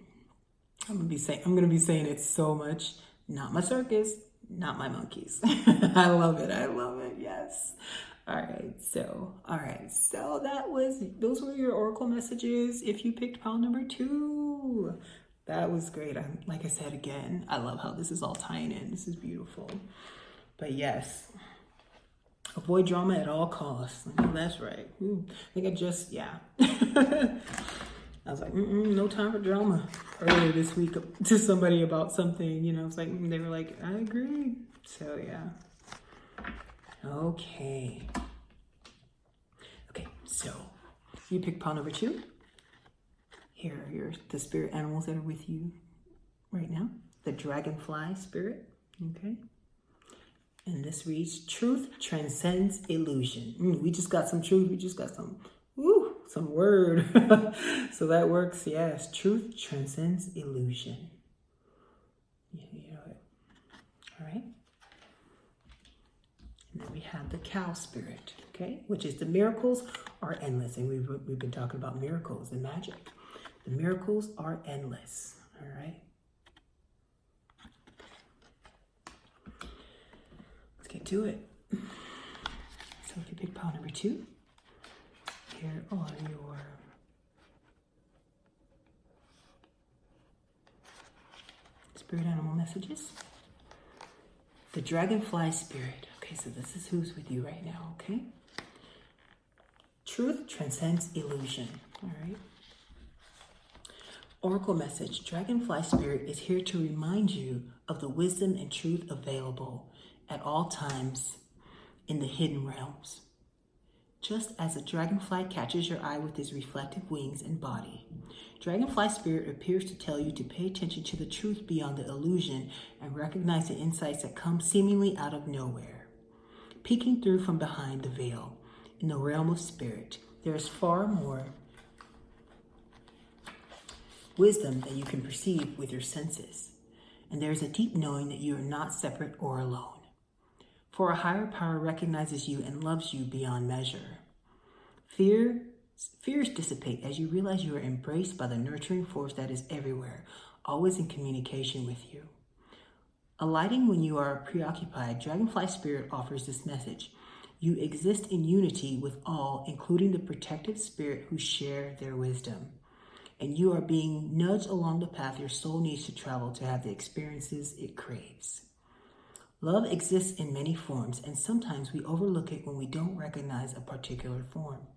[SPEAKER 1] I'm gonna be saying it so much. Not my circus, not my monkeys. I love it. Yes. All right. So those were your oracle messages. If you picked pile number 2, that was great. Like I said again, I love how this is all tying in. This is beautiful. But yes, avoid drama at all costs. That's right. I think I was like, no time for drama. Earlier this week to somebody about something, it's like, they were like, I agree. So yeah. Okay, so you pick pile number 2. Here are the spirit animals that are with you right now. The dragonfly spirit, okay? And this reads, truth transcends illusion. We just got some truth. We just got some word. So that works, yes. Truth transcends illusion. Yeah, you know it. All right. And then we have the cow spirit, okay? Which is the miracles are endless. And we've been talking about miracles and magic. The miracles are endless, all right? Let's get to it. So if you pick pile number 2, here are your spirit animal messages. The dragonfly spirit. Okay, so this is who's with you right now, okay? Truth transcends illusion, all right? Oracle message. Dragonfly spirit is here to remind you of the wisdom and truth available at all times in the hidden realms. Just as a dragonfly catches your eye with his reflective wings and body, dragonfly spirit appears to tell you to pay attention to the truth beyond the illusion and recognize the insights that come seemingly out of nowhere. Peeking through from behind the veil, in the realm of spirit, there is far more wisdom that you can perceive with your senses, and there is a deep knowing that you are not separate or alone. For a higher power recognizes you and loves you beyond measure. Fears dissipate as you realize you are embraced by the nurturing force that is everywhere, always in communication with you. Alighting when you are preoccupied, Dragonfly Spirit offers this message. You exist in unity with all, including the protective spirit who share their wisdom. And you are being nudged along the path your soul needs to travel to have the experiences it craves. Love exists in many forms, and sometimes we overlook it when we don't recognize a particular form.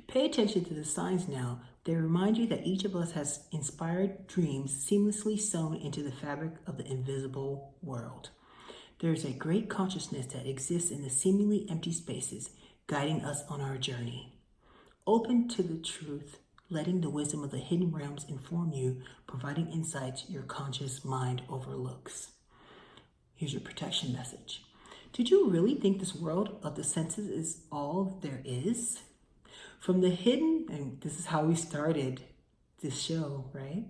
[SPEAKER 1] Pay attention to the signs now. They remind you that each of us has inspired dreams seamlessly sewn into the fabric of the invisible world. There is a great consciousness that exists in the seemingly empty spaces, guiding us on our journey. Open to the truth, letting the wisdom of the hidden realms inform you, providing insights your conscious mind overlooks. Here's your protection message. Did you really think this world of the senses is all there is? From the hidden, and this is how we started this show, right?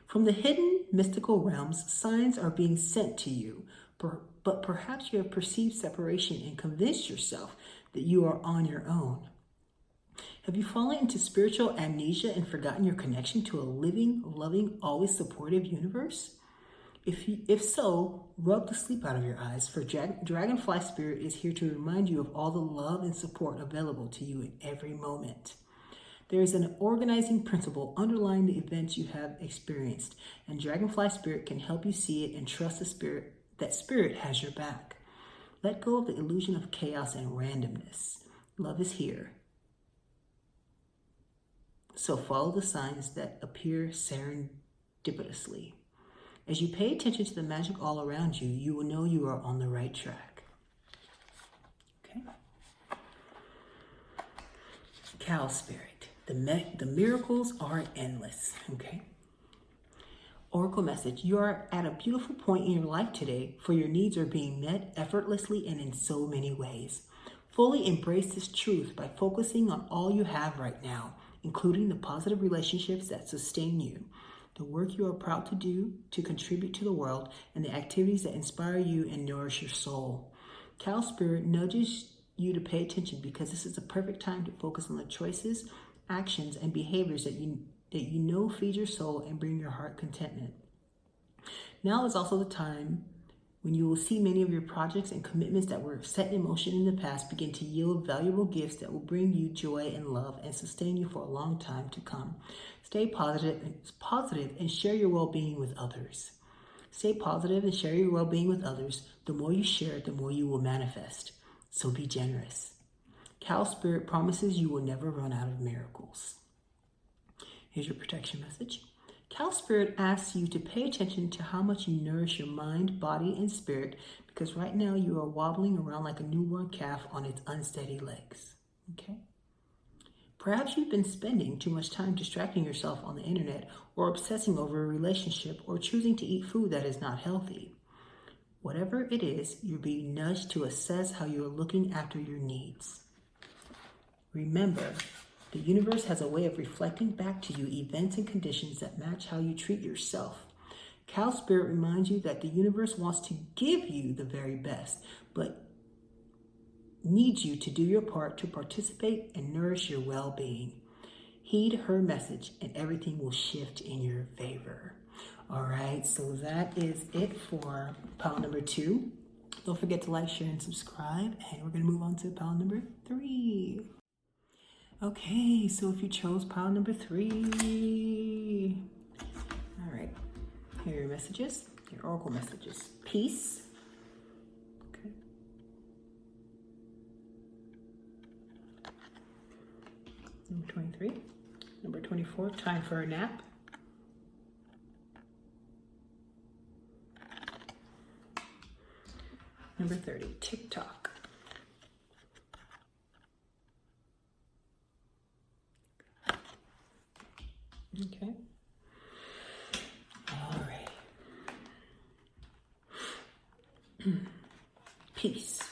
[SPEAKER 1] From the hidden mystical realms, signs are being sent to you, but perhaps you have perceived separation and convinced yourself that you are on your own. Have you fallen into spiritual amnesia and forgotten your connection to a living, loving, always supportive universe? If so, rub the sleep out of your eyes, for Dragonfly Spirit is here to remind you of all the love and support available to you in every moment. There is an organizing principle underlying the events you have experienced, and Dragonfly Spirit can help you see it and trust that Spirit has your back. Let go of the illusion of chaos and randomness. Love is here. So follow the signs that appear serendipitously. As you pay attention to the magic all around you, you will know you are on the right track. Okay? Cow Spirit, the miracles are endless, okay? Oracle message, you are at a beautiful point in your life today, for your needs are being met effortlessly and in so many ways. Fully embrace this truth by focusing on all you have right now, including the positive relationships that sustain you, the work you are proud to do to contribute to the world, and the activities that inspire you and nourish your soul. Cow Spirit nudges you to pay attention because this is the perfect time to focus on the choices, actions, and behaviors that you know feed your soul and bring your heart contentment. Now is also the time when you will see many of your projects and commitments that were set in motion in the past begin to yield valuable gifts that will bring you joy and love and sustain you for a long time to come. Stay positive and share your well-being with others. Stay positive and share your well-being with others. The more you share it, the more you will manifest. So be generous. Cow Spirit promises you will never run out of miracles. Here's your protection message. Cow Spirit asks you to pay attention to how much you nourish your mind, body, and spirit, because right now you are wobbling around like a newborn calf on its unsteady legs. Okay? Perhaps you've been spending too much time distracting yourself on the internet, or obsessing over a relationship, or choosing to eat food that is not healthy. Whatever it is, you're being nudged to assess how you are looking after your needs. Remember, the universe has a way of reflecting back to you events and conditions that match how you treat yourself. Cow Spirit reminds you that the universe wants to give you the very best, but needs you to do your part to participate and nourish your well-being. Heed her message and everything will shift in your favor. All right, so that is it for pile number 2. Don't forget to like, share, and subscribe, and we're going to move on to pile number 3. Okay, so if you chose pile number 3, all right, here are your messages, your oracle messages. Peace. Okay. Number 23. Number 24, time for a nap. Number 30, TikTok. Okay. All right. Peace.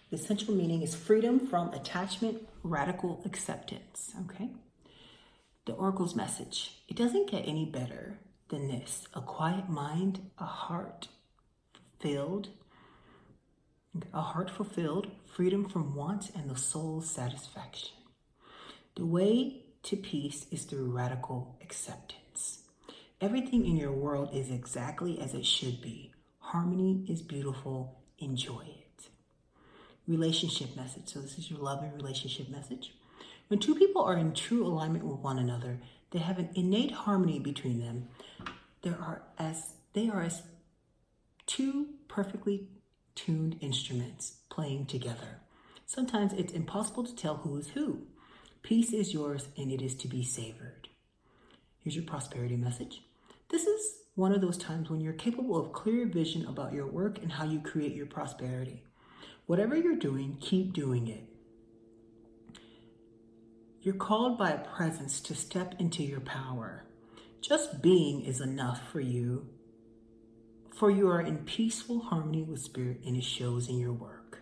[SPEAKER 1] The essential meaning is freedom from attachment, radical acceptance. Okay. The Oracle's message. It doesn't get any better than this. A quiet mind, a heart fulfilled, freedom from want, and the soul's satisfaction. The way to peace is through radical acceptance. Everything in your world is exactly as it should be. Harmony is beautiful. Enjoy it. Relationship message. So this is your love and relationship message. When two people are in true alignment with one another, they have an innate harmony between them. They are as two perfectly tuned instruments playing together. Sometimes it's impossible to tell who is who. Peace is yours and it is to be savored. Here's your prosperity message. This is one of those times when you're capable of clear vision about your work and how you create your prosperity. Whatever you're doing, keep doing it. You're called by a presence to step into your power. Just being is enough for you, for you are in peaceful harmony with spirit and it shows in your work.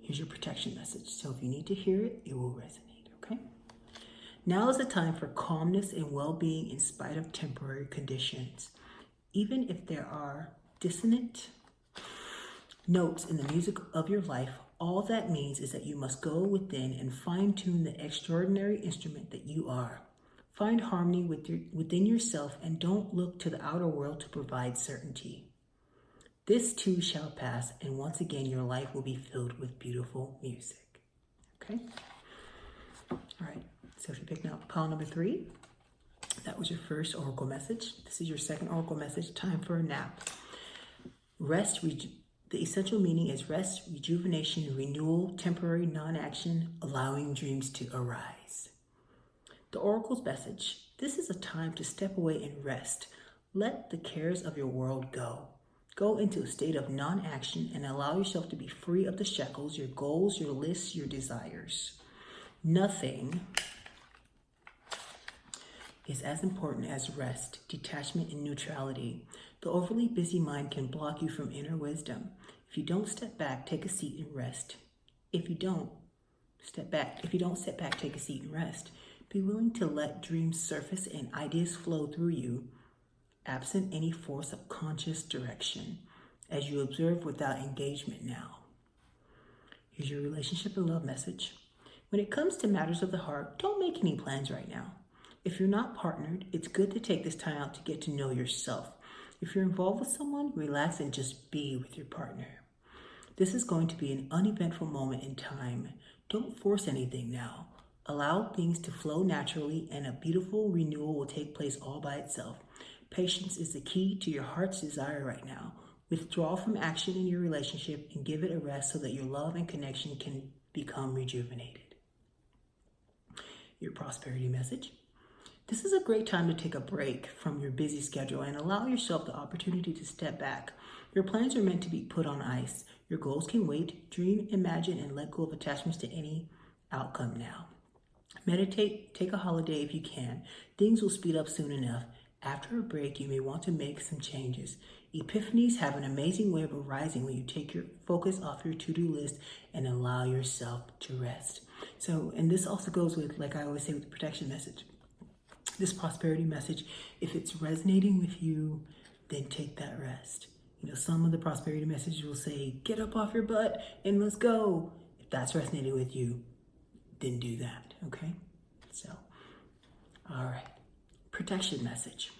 [SPEAKER 1] Here's your protection message. So if you need to hear it, it will resonate, okay? Now is the time for calmness and well-being in spite of temporary conditions. Even if there are dissonant notes in the music of your life, all that means is that you must go within and fine-tune the extraordinary instrument that you are. Find harmony within yourself and don't look to the outer world to provide certainty. This too shall pass, and once again your life will be filled with beautiful music. Okay? All right, so if you picked out pile number 3, that was your first oracle message. This is your second oracle message, time for a nap. Rest, the essential meaning is rest, rejuvenation, renewal, temporary non-action, allowing dreams to arise. The oracle's message, this is a time to step away and rest. Let the cares of your world go. Go into a state of non-action and allow yourself to be free of the shackles, your goals, your lists, your desires. Nothing is as important as rest, detachment, and neutrality. The overly busy mind can block you from inner wisdom. If you don't step back, take a seat and rest. If you don't step back, take a seat and rest. Be willing to let dreams surface and ideas flow through you, absent any force of conscious direction, as you observe without engagement now. Here's your relationship and love message. When it comes to matters of the heart, don't make any plans right now. If you're not partnered, it's good to take this time out to get to know yourself. If you're involved with someone, relax and just be with your partner. This is going to be an uneventful moment in time. Don't force anything now. Allow things to flow naturally, and a beautiful renewal will take place all by itself. Patience is the key to your heart's desire right now. Withdraw from action in your relationship and give it a rest so that your love and connection can become rejuvenated. Your prosperity message. This is a great time to take a break from your busy schedule and allow yourself the opportunity to step back. Your plans are meant to be put on ice. Your goals can wait. Dream, imagine, and let go of attachments to any outcome now. Meditate, take a holiday if you can. Things will speed up soon enough. After a break, you may want to make some changes. Epiphanies have an amazing way of arising when you take your focus off your to-do list and allow yourself to rest. So, and this also goes with, like I always say, with the protection message. This prosperity message, if it's resonating with you, then take that rest. You know, some of the prosperity messages will say, get up off your butt and let's go. If that's resonating with you, then do that, okay? So, all right. Protection message.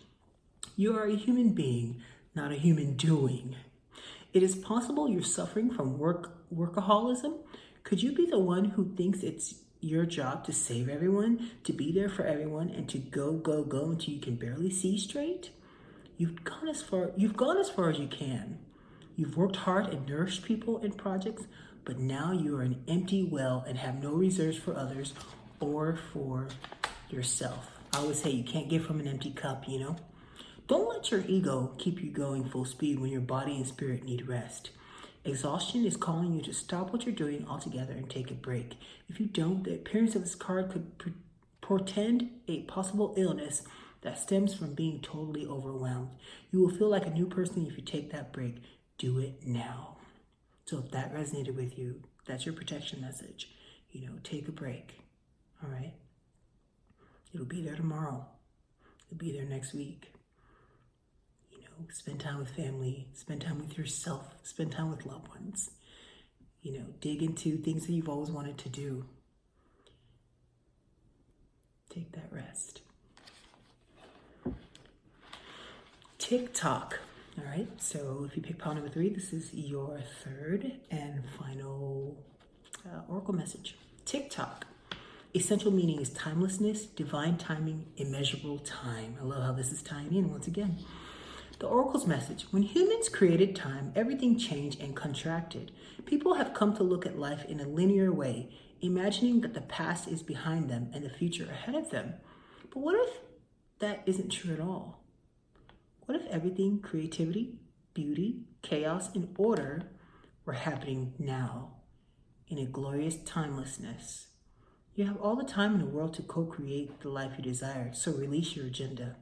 [SPEAKER 1] You are a human being, not a human doing. It is possible you're suffering from workaholism. Could you be the one who thinks it's your job to save everyone, to be there for everyone, and to go until you can barely see straight? You've gone as far as you can. You've worked hard and nourished people and projects, but now you are an empty well and have no reserves for others or for yourself. I always say you can't give from an empty cup, you know? Don't let your ego keep you going full speed when your body and spirit need rest. Exhaustion is calling you to stop what you're doing altogether and take a break. If you don't, the appearance of this card could portend a possible illness that stems from being totally overwhelmed. You will feel like a new person if you take that break. Do it now. So if that resonated with you, that's your protection message. You know, take a break. All right? It'll be there tomorrow. It'll be there next week. Spend time with family, spend time with yourself, spend time with loved ones. You know, dig into things that you've always wanted to do. Take that rest. TikTok. All right, so if you pick pile number 3, this is your third and final oracle message. TikTok. Essential meaning is timelessness, divine timing, immeasurable time. I love how this is tying in once again. The oracle's message. When humans created time, everything changed and contracted. People have come to look at life in a linear way, imagining that the past is behind them and the future ahead of them. But what if that isn't true at all? What if everything, creativity, beauty, chaos, and order were happening now in a glorious timelessness? You have all the time in the world to co-create the life you desire, so release your agenda.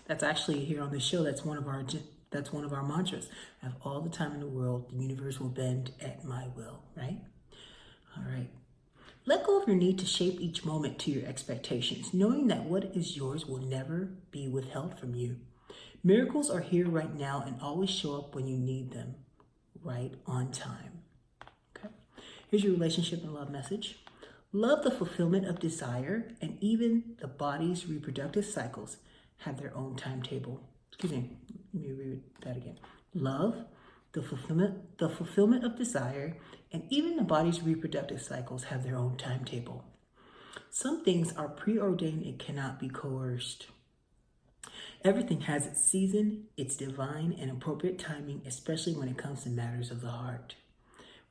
[SPEAKER 1] That's actually here on the show. That's one of our mantras. I have all the time in the world. The universe will bend at my will, right? All right. Let go of your need to shape each moment to your expectations, knowing that what is yours will never be withheld from you. Miracles are here right now and always show up when you need them, right on time. Okay. Here's your relationship and love message. Love the fulfillment of desire, and even the body's reproductive cycles have their own timetable. Excuse me, let me read that again. Love, the fulfillment of desire, and even the body's reproductive cycles have their own timetable. Some things are preordained and cannot be coerced. Everything has its season, its divine and appropriate timing, especially when it comes to matters of the heart.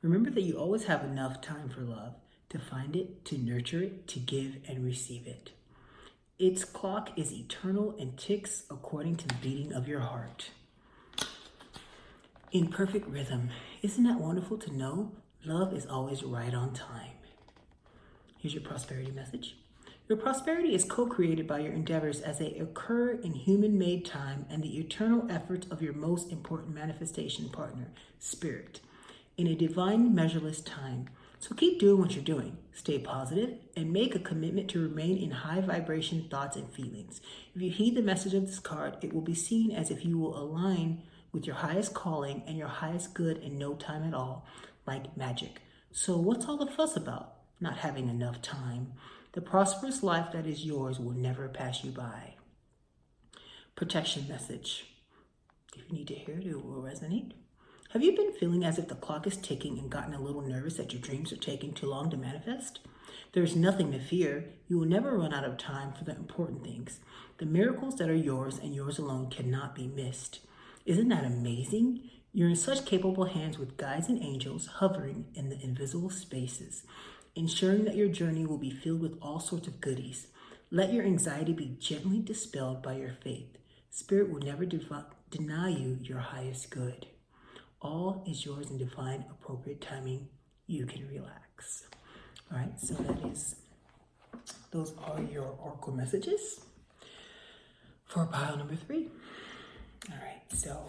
[SPEAKER 1] Remember that you always have enough time for love, to find it, to nurture it, to give and receive it. Its clock is eternal and ticks according to the beating of your heart. In perfect rhythm. Isn't that wonderful to know? Love is always right on time. Here's your prosperity message. Your prosperity is co-created by your endeavors as they occur in human-made time and the eternal efforts of your most important manifestation partner, Spirit, in a divine measureless time. So keep doing what you're doing. Stay positive and make a commitment to remain in high vibration thoughts and feelings. If you heed the message of this card, it will be seen as if you will align with your highest calling and your highest good in no time at all, like magic. So what's all the fuss about? Not having enough time. The prosperous life that is yours will never pass you by. Protection message. If you need to hear it, it will resonate. Have you been feeling as if the clock is ticking and gotten a little nervous that your dreams are taking too long to manifest? There is nothing to fear. You will never run out of time for the important things. The miracles that are yours and yours alone cannot be missed. Isn't that amazing? You're in such capable hands with guides and angels hovering in the invisible spaces, ensuring that your journey will be filled with all sorts of goodies. Let your anxiety be gently dispelled by your faith. Spirit will never deny you your highest good. All is yours in divine, appropriate timing. You can relax. All right, so those are your oracle messages for pile number 3. All right, so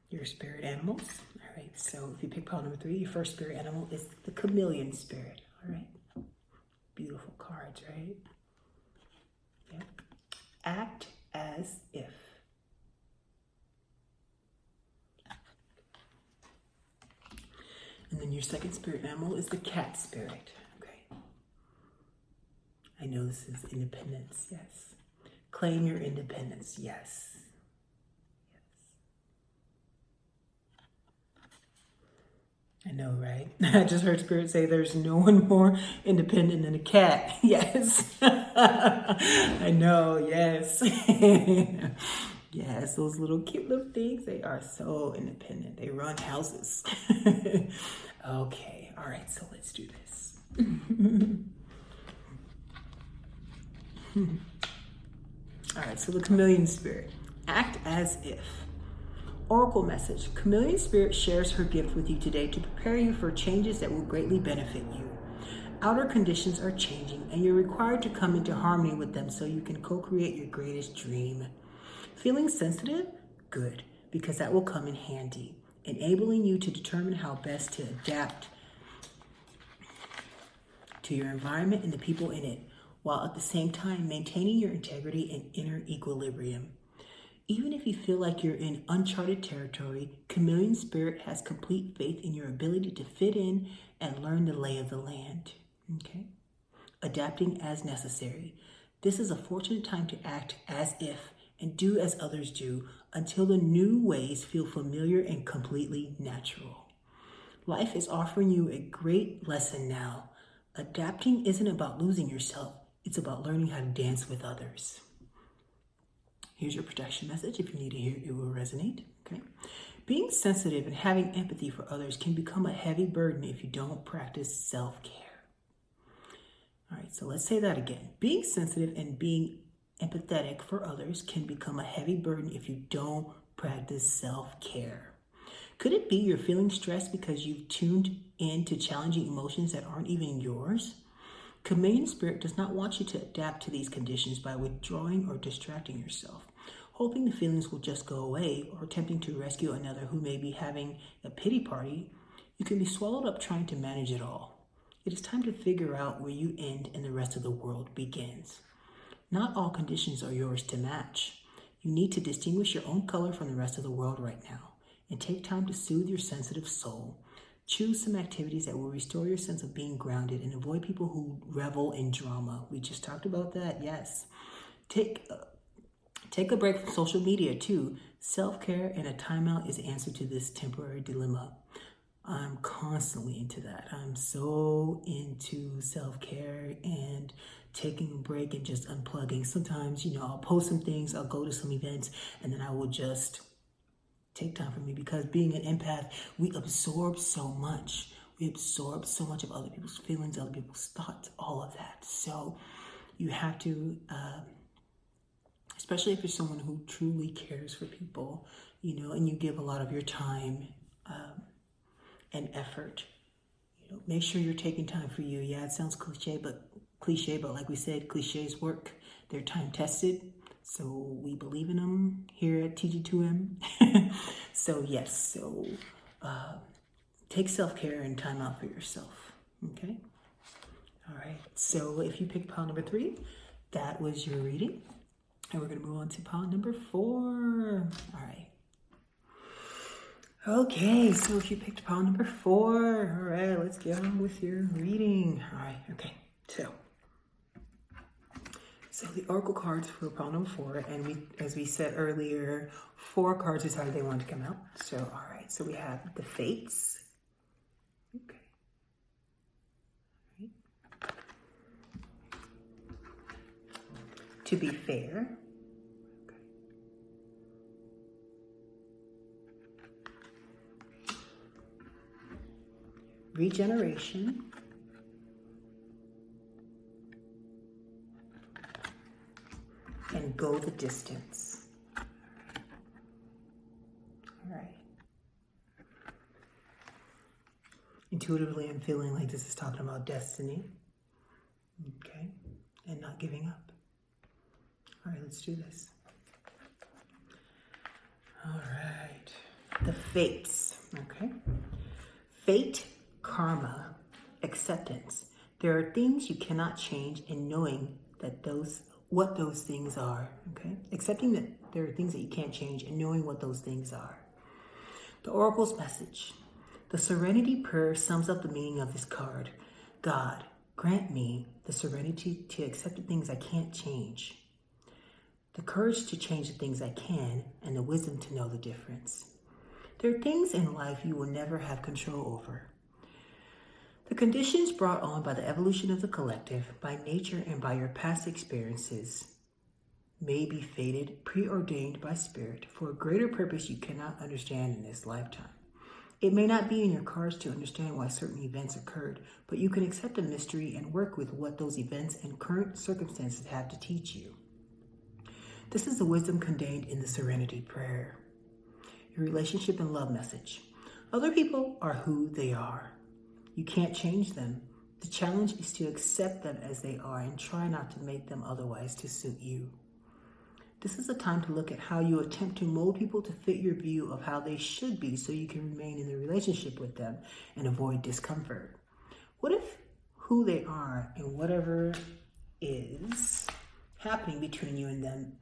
[SPEAKER 1] your spirit animals. All right, so if you pick pile number 3, your first spirit animal is the chameleon spirit. All right, beautiful cards, right? Yep. Act as if. And then your second spirit animal is the cat spirit. Okay. I know this is independence, yes. Claim your independence, yes. I know, right? I just heard Spirit say there's no one more independent than a cat. Yes. I know, yes. Yes, those little cute little things, they are so independent. They run houses. Okay, all right, so let's do this. All right, so the chameleon spirit. Act as if. Oracle message. Chameleon spirit shares her gift with you today to prepare you for changes that will greatly benefit you. Outer conditions are changing and you're required to come into harmony with them so you can co-create your greatest dream. Feeling sensitive? Good, because that will come in handy, enabling you to determine how best to adapt to your environment and the people in it, while at the same time maintaining your integrity and inner equilibrium. Even if you feel like you're in uncharted territory, chameleon spirit has complete faith in your ability to fit in and learn the lay of the land. Okay? Adapting as necessary. This is a fortunate time to act as if and do as others do until the new ways feel familiar and completely natural. Life is offering you a great lesson now. Adapting isn't about losing yourself. It's about learning how to dance with others. Here's your protection message. If you need to hear it, it will resonate. Okay. Being sensitive and having empathy for others can become a heavy burden if you don't practice self-care. All right, so let's say that again. Being sensitive and being empathetic for others can become a heavy burden if you don't practice self-care. Could it be you're feeling stressed because you've tuned in to challenging emotions that aren't even yours? Chameleon spirit does not want you to adapt to these conditions by withdrawing or distracting yourself, hoping the feelings will just go away, or attempting to rescue another who may be having a pity party. You can be swallowed up trying to manage it all. It is time to figure out where you end and the rest of the world begins. Not all conditions are yours to match. You need to distinguish your own color from the rest of the world right now and take time to soothe your sensitive soul. Choose some activities that will restore your sense of being grounded and avoid people who revel in drama. We just talked about that, yes. Take a break from social media too. Self-care and a timeout is the answer to this temporary dilemma. I'm constantly into that. I'm so into self-care and taking a break and just unplugging. Sometimes, I'll post some things, I'll go to some events, and then I will just take time for me, because being an empath, we absorb so much. We absorb so much of other people's feelings, other people's thoughts, all of that. So you have to, especially if you're someone who truly cares for people, and you give a lot of your time and effort, make sure you're taking time for you. Yeah, it sounds cliche, but like we said, cliches work. They're time tested. So we believe in them here at TG2M. So yes, take self-care and time out for yourself. Okay? All right. So if you picked pile number 3, that was your reading. And we're going to move on to pile number 4. All right. Okay, so if you picked pile number 4, all right, let's get on with your reading. All right, okay, so the oracle cards for pile number 4, and as we said earlier, 4 cards is how they want to come out. So, all right, so we have the Fates. Okay. All right. To be fair. Regeneration, and go the distance. All right. Intuitively, I'm feeling like this is talking about destiny. Okay. And not giving up. All right, let's do this. All right. The Fates. Okay. Fate, karma, acceptance. There are things you cannot change, and knowing that what those things are. Okay? Accepting that there are things that you can't change and knowing what those things are. The oracle's message. The serenity prayer sums up the meaning of this card. God, grant me the serenity to accept the things I can't change, the courage to change the things I can, and the wisdom to know the difference. There are things in life you will never have control over. The conditions brought on by the evolution of the collective, by nature, and by your past experiences may be fated, preordained by spirit for a greater purpose you cannot understand in this lifetime. It may not be in your cards to understand why certain events occurred, but you can accept the mystery and work with what those events and current circumstances have to teach you. This is the wisdom contained in the Serenity Prayer. Your relationship and love message. Other people are who they are. You can't change them. The challenge is to accept them as they are and try not to make them otherwise to suit you. This is a time to look at how you attempt to mold people to fit your view of how they should be so you can remain in the relationship with them and avoid discomfort. What if who they are and whatever is happening between you and them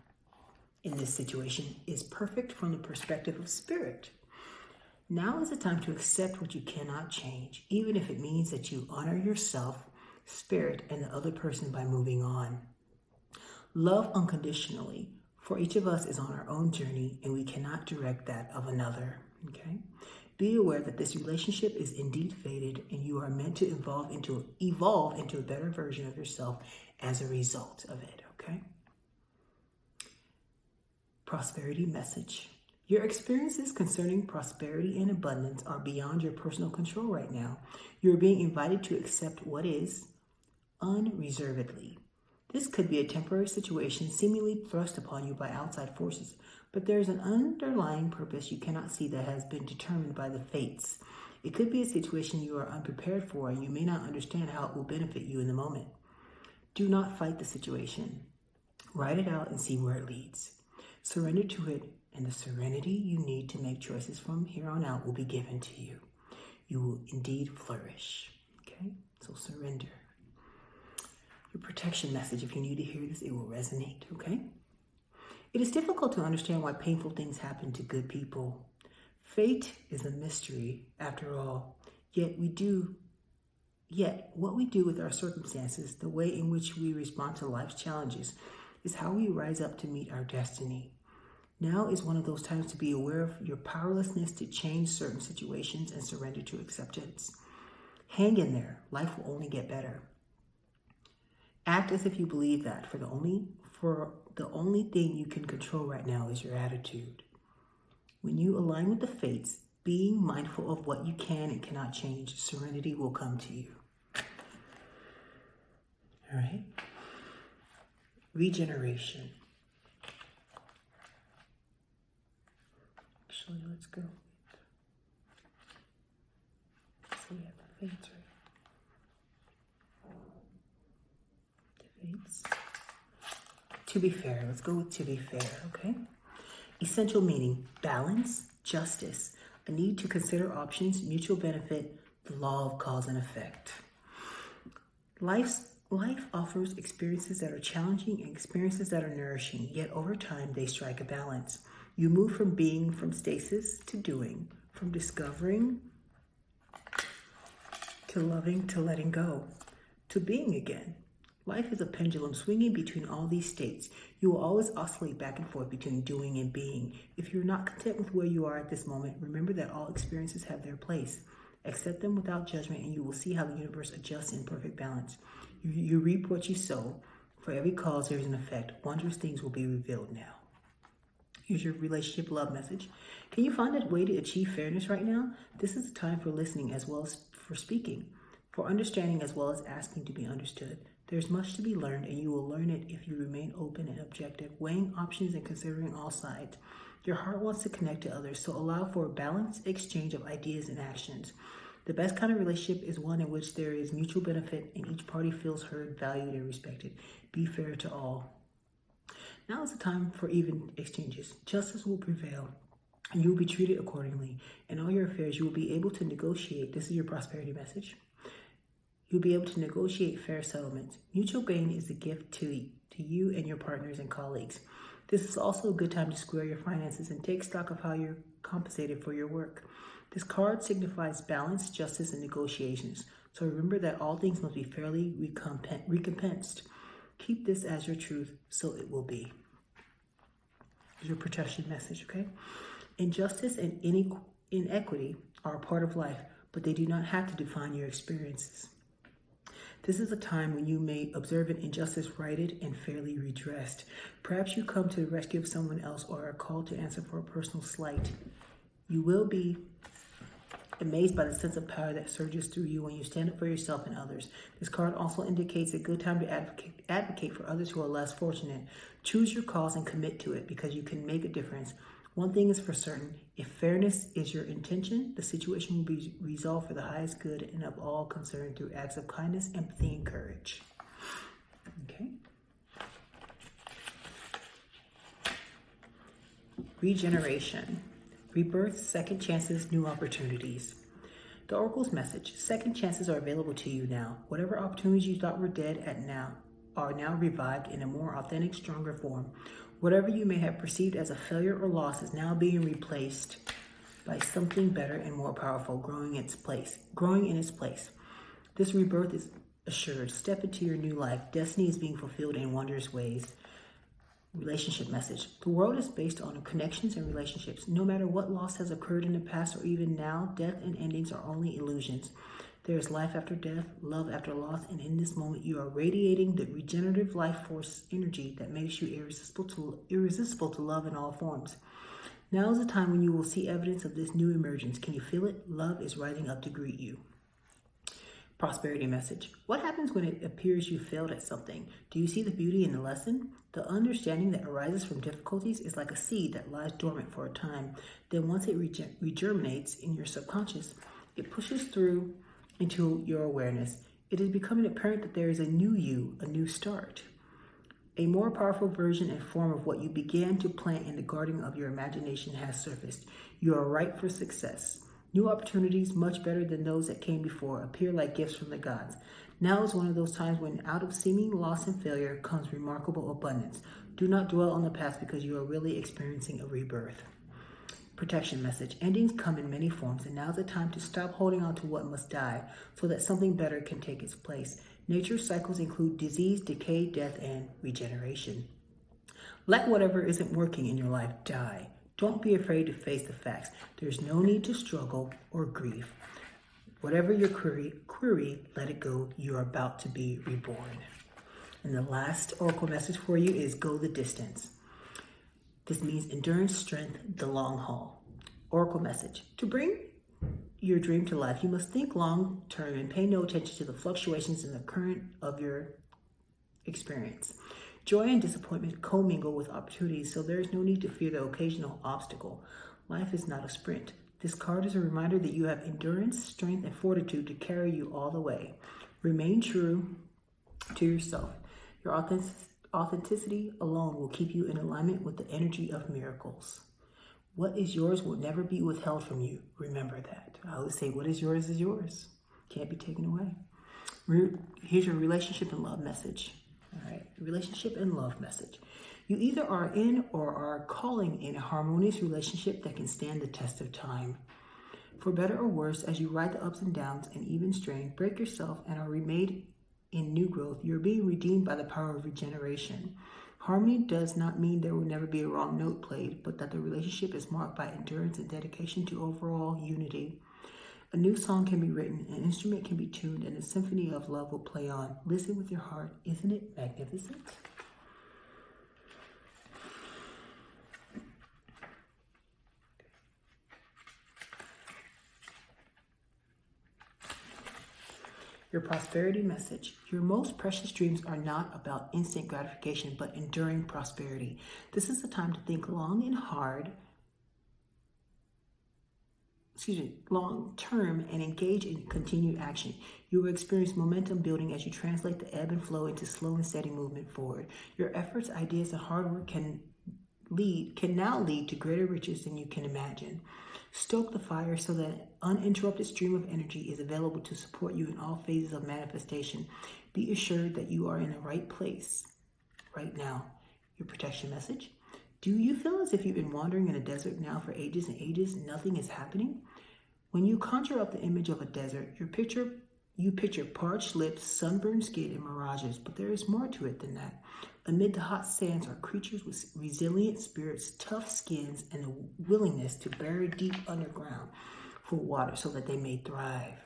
[SPEAKER 1] in this situation is perfect from the perspective of spirit? Now is the time to accept what you cannot change, even if it means that you honor yourself, spirit, and the other person by moving on. Love unconditionally, for each of us is on our own journey and we cannot direct that of another, okay? Be aware that this relationship is indeed fated and you are meant to evolve into a better version of yourself as a result of it, okay? Prosperity message. Your experiences concerning prosperity and abundance are beyond your personal control right now. You are being invited to accept what is unreservedly. This could be a temporary situation seemingly thrust upon you by outside forces, but there is an underlying purpose you cannot see that has been determined by the fates. It could be a situation you are unprepared for and you may not understand how it will benefit you in the moment. Do not fight the situation. Write it out and see where it leads. Surrender to it, and the serenity you need to make choices from here on out will be given to you. You will indeed flourish. Okay? So surrender. Your protection message, if you need to hear this, it will resonate. Okay? It is difficult to understand why painful things happen to good people. Fate is a mystery, after all. Yet what we do with our circumstances, the way in which we respond to life's challenges, is how we rise up to meet our destiny. Now is one of those times to be aware of your powerlessness to change certain situations and surrender to acceptance. Hang in there. Life will only get better. Act as if you believe that, for the only thing you can control right now is your attitude. When you align with the fates, being mindful of what you can and cannot change, serenity will come to you. All right? Regeneration. Actually, let's go. So we have the fates, right? To be fair. Let's go with to be fair, okay? Essential meaning, balance, justice, a need to consider options, mutual benefit, the law of cause and effect. Life offers experiences that are challenging and experiences that are nourishing, yet over time they strike a balance. You move from being, from stasis to doing, from discovering to loving to letting go, to being again. Life is a pendulum swinging between all these states. You will always oscillate back and forth between doing and being. If you're not content with where you are at this moment, remember that all experiences have their place. Accept them without judgment, and you will see how the universe adjusts in perfect balance. You reap what you sow. For every cause, there is an effect. Wondrous things will be revealed now. Here's your relationship love message. Can you find a way to achieve fairness right now? This is a time for listening as well as for speaking, for understanding as well as asking to be understood. There's much to be learned, and you will learn it if you remain open and objective, weighing options and considering all sides. Your heart wants to connect to others, so allow for a balanced exchange of ideas and actions. The best kind of relationship is one in which there is mutual benefit and each party feels heard, valued, and respected. Be fair to all. Now is the time for even exchanges. Justice will prevail, and you will be treated accordingly. In all your affairs, you will be able to negotiate. This is your prosperity message. You'll be able to negotiate fair settlements. Mutual gain is a gift to you and your partners and colleagues. This is also a good time to square your finances and take stock of how you're compensated for your work. This card signifies balance, justice, and negotiations. So remember that all things must be fairly recompensed. Keep this as your truth, so it will be. Your protection message, okay? Injustice and inequity are a part of life, but they do not have to define your experiences. This is a time when you may observe an injustice righted and fairly redressed. Perhaps you come to the rescue of someone else or are called to answer for a personal slight. You will be amazed by the sense of power that surges through you when you stand up for yourself and others. This card also indicates a good time to advocate for others who are less fortunate. Choose your cause and commit to it because you can make a difference. One thing is for certain, if fairness is your intention, the situation will be resolved for the highest good and of all concerned through acts of kindness, empathy, and courage. Okay. Regeneration. Rebirth, second chances, new opportunities. The Oracle's message, second chances are available to you now. Whatever opportunities you thought were dead are now revived in a more authentic, stronger form. Whatever you may have perceived as a failure or loss is now being replaced by something better and more powerful, growing in its place. This rebirth is assured. Step into your new life. Destiny is being fulfilled in wondrous ways. Relationship message. The world is based on connections and relationships. No matter what loss has occurred in the past or even now, death and endings are only illusions. There is life after death, love after loss, and in this moment you are radiating the regenerative life force energy that makes you irresistible to love in all forms. Now is the time when you will see evidence of this new emergence. Can you feel it? Love is rising up to greet you. Prosperity message. What happens when it appears you failed at something? Do you see the beauty in the lesson? The understanding that arises from difficulties is like a seed that lies dormant for a time. Then once it regerminates in your subconscious, it pushes through into your awareness. It is becoming apparent that there is a new you, a new start. A more powerful version and form of what you began to plant in the garden of your imagination has surfaced. You are ripe for success. New opportunities, much better than those that came before, appear like gifts from the gods. Now is one of those times when out of seeming loss and failure comes remarkable abundance. Do not dwell on the past because you are really experiencing a rebirth. Protection message. Endings come in many forms, and now is the time to stop holding on to what must die so that something better can take its place. Nature's cycles include disease, decay, death, and regeneration. Let whatever isn't working in your life die. Don't be afraid to face the facts. There's no need to struggle or grieve. Whatever your query, let it go. You are about to be reborn. And the last oracle message for you is go the distance. This means endurance, strength, the long haul. Oracle message. To bring your dream to life, you must think long term and pay no attention to the fluctuations in the current of your experience. Joy and disappointment commingle with opportunities, so there is no need to fear the occasional obstacle. Life is not a sprint. This card is a reminder that you have endurance, strength, and fortitude to carry you all the way. Remain true to yourself. Your Authenticity alone will keep you in alignment with the energy of miracles. What is yours will never be withheld from you. Remember that. I always say, what is yours is yours. Can't be taken away. Here's your relationship and love message. All right, relationship and love message. You either are in or are calling in a harmonious relationship that can stand the test of time. For better or worse, as you ride the ups and downs and even strain, break yourself and are remade in new growth, you're being redeemed by the power of regeneration. Harmony does not mean there will never be a wrong note played, but that the relationship is marked by endurance and dedication to overall unity. A new song can be written, an instrument can be tuned, and a symphony of love will play on. Listen with your heart. Isn't it magnificent? Your prosperity message. Your most precious dreams are not about instant gratification, but enduring prosperity. This is the time to think long and hard, long term, and engage in continued action. You will experience momentum building as you translate the ebb and flow into slow and steady movement forward. Your efforts, ideas, and hard work can now lead to greater riches than you can imagine. Stoke the fire so that an uninterrupted stream of energy is available to support you in all phases of manifestation. Be assured that you are in the right place right now. Your protection message. Do you feel as if you've been wandering in a desert now for ages and ages and nothing is happening? When you conjure up the image of a desert, you picture parched lips, sunburned skin, and mirages, but there is more to it than that. Amid the hot sands are creatures with resilient spirits, tough skins, and a willingness to bury deep underground for water so that they may thrive.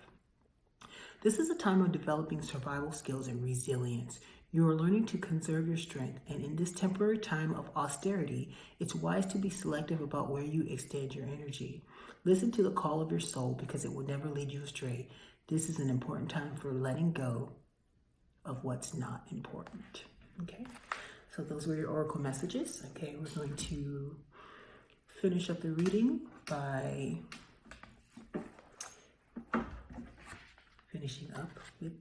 [SPEAKER 1] This is a time of developing survival skills and resilience. You are learning to conserve your strength, and in this temporary time of austerity, it's wise to be selective about where you extend your energy. Listen to the call of your soul because it will never lead you astray. This is an important time for letting go of what's not important. Okay, so those were your oracle messages. Okay, we're going to finish up the reading by finishing up with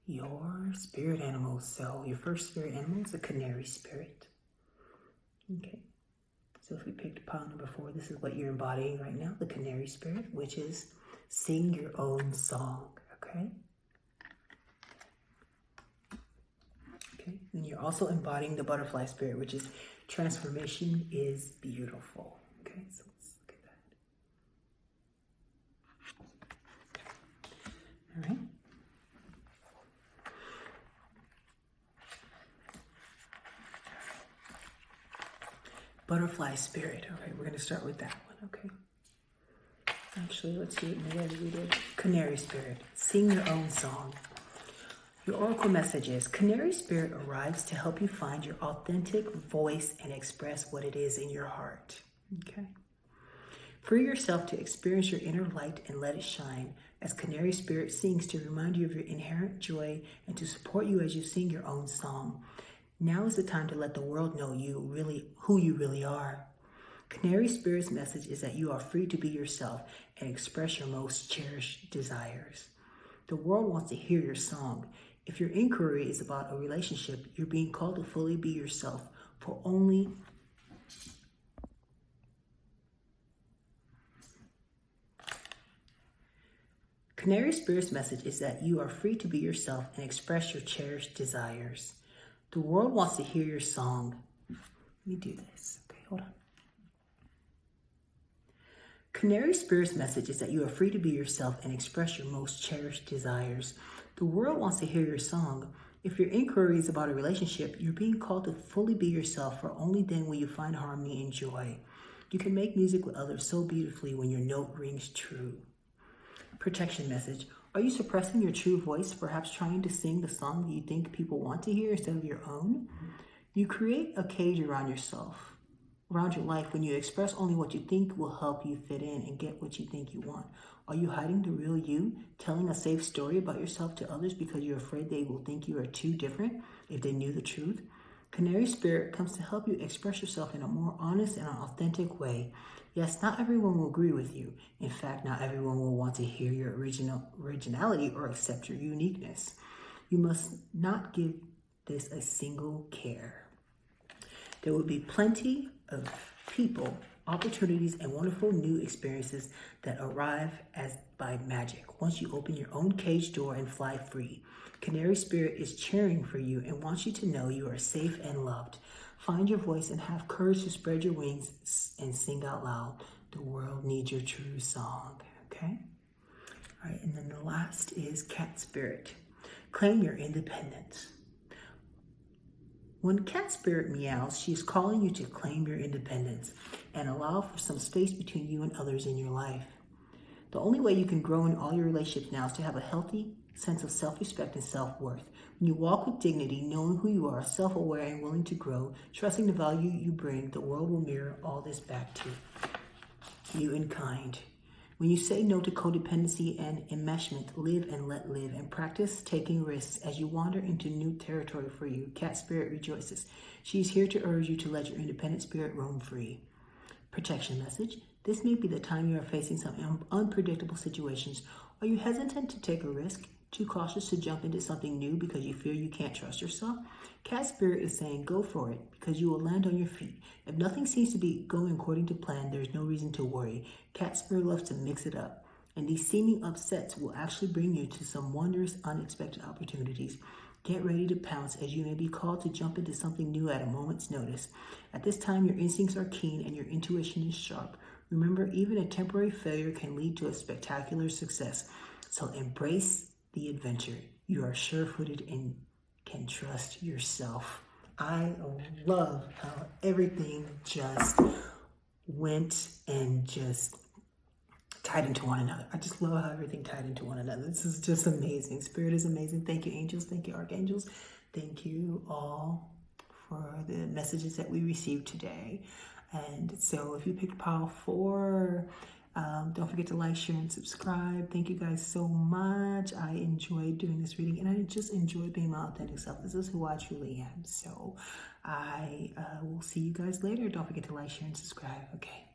[SPEAKER 1] your spirit animals. So your first spirit animal is a canary spirit. Okay, so if we picked pile number 4, this is what you're embodying right now, the canary spirit, which is sing your own song. Okay. And you're also embodying the butterfly spirit, which is transformation is beautiful. Okay, so let's look at that. All right. Butterfly spirit. All right, we're going to start with that one. Okay. Actually, let's do it in the way we did. Canary spirit. Sing your own song. Your oracle message is, Canary Spirit arrives to help you find your authentic voice and express what it is in your heart. Okay. Free yourself to experience your inner light and let it shine as Canary Spirit sings to remind you of your inherent joy and to support you as you sing your own song. Now is the time to let the world know who you really are. Canary Spirit's message is that you are free to be yourself and express your most cherished desires. The world wants to hear your song. If your inquiry is about a relationship, you're being called to fully be yourself for only Canary Spirit's message is that you are free to be yourself and express your cherished desires. The world wants to hear your song. Let me do this. Okay, hold on. Canary Spirit's message is that you are free to be yourself and express your most cherished desires. The world wants to hear your song. If your inquiry is about a relationship, you're being called to fully be yourself, for only then will you find harmony and joy. You can make music with others so beautifully when your note rings true. Protection message. Are you suppressing your true voice, perhaps trying to sing the song that you think people want to hear instead of your own? You create a cage around yourself, around your life, when you express only what you think will help you fit in and get what you think you want. Are you hiding the real you, telling a safe story about yourself to others because you're afraid they will think you are too different if they knew the truth? Canary Spirit comes to help you express yourself in a more honest and authentic way. Yes, not everyone will agree with you. In fact, not everyone will want to hear your originality or accept your uniqueness. You must not give this a single care. There will be plenty of people, opportunities, and wonderful new experiences that arrive as by magic once you open your own cage door and fly free. Canary Spirit is cheering for you and wants you to know you are safe and loved. Find your voice and have courage to spread your wings and sing out loud. The world needs your true song, okay? All right, and then the last is Cat Spirit. Claim your independence. When Cat Spirit meows, she is calling you to claim your independence and allow for some space between you and others in your life. The only way you can grow in all your relationships now is to have a healthy sense of self-respect and self-worth. When you walk with dignity, knowing who you are, self-aware and willing to grow, trusting the value you bring, the world will mirror all this back to you in kind. When you say no to codependency and enmeshment, live and let live, and practice taking risks as you wander into new territory for you, Cat Spirit rejoices. She is here to urge you to let your independent spirit roam free. Protection message. This may be the time you are facing some unpredictable situations. Are you hesitant to take a risk? Too cautious to jump into something new because you fear you can't trust yourself? Cat Spirit is saying go for it because you will land on your feet. If nothing seems to be going according to plan, there's no reason to worry. Cat Spirit loves to mix it up, and these seeming upsets will actually bring you to some wondrous, unexpected opportunities. Get ready to pounce as you may be called to jump into something new at a moment's notice. At this time, your instincts are keen and your intuition is sharp. Remember, even a temporary failure can lead to a spectacular success. So embrace the adventure. You are sure-footed and can trust yourself. I love how everything just went and just tied into one another. I just love how everything tied into one another. This is just amazing. Spirit is amazing. Thank you, angels. Thank you, archangels. Thank you all for the messages that we received today. And so if you picked pile 4, don't forget to like, share, and subscribe. Thank you guys so much. I enjoyed doing this reading, and I just enjoyed being my authentic self. This is who I truly am. So I will see you guys later. Don't forget to like, share, and subscribe. Okay.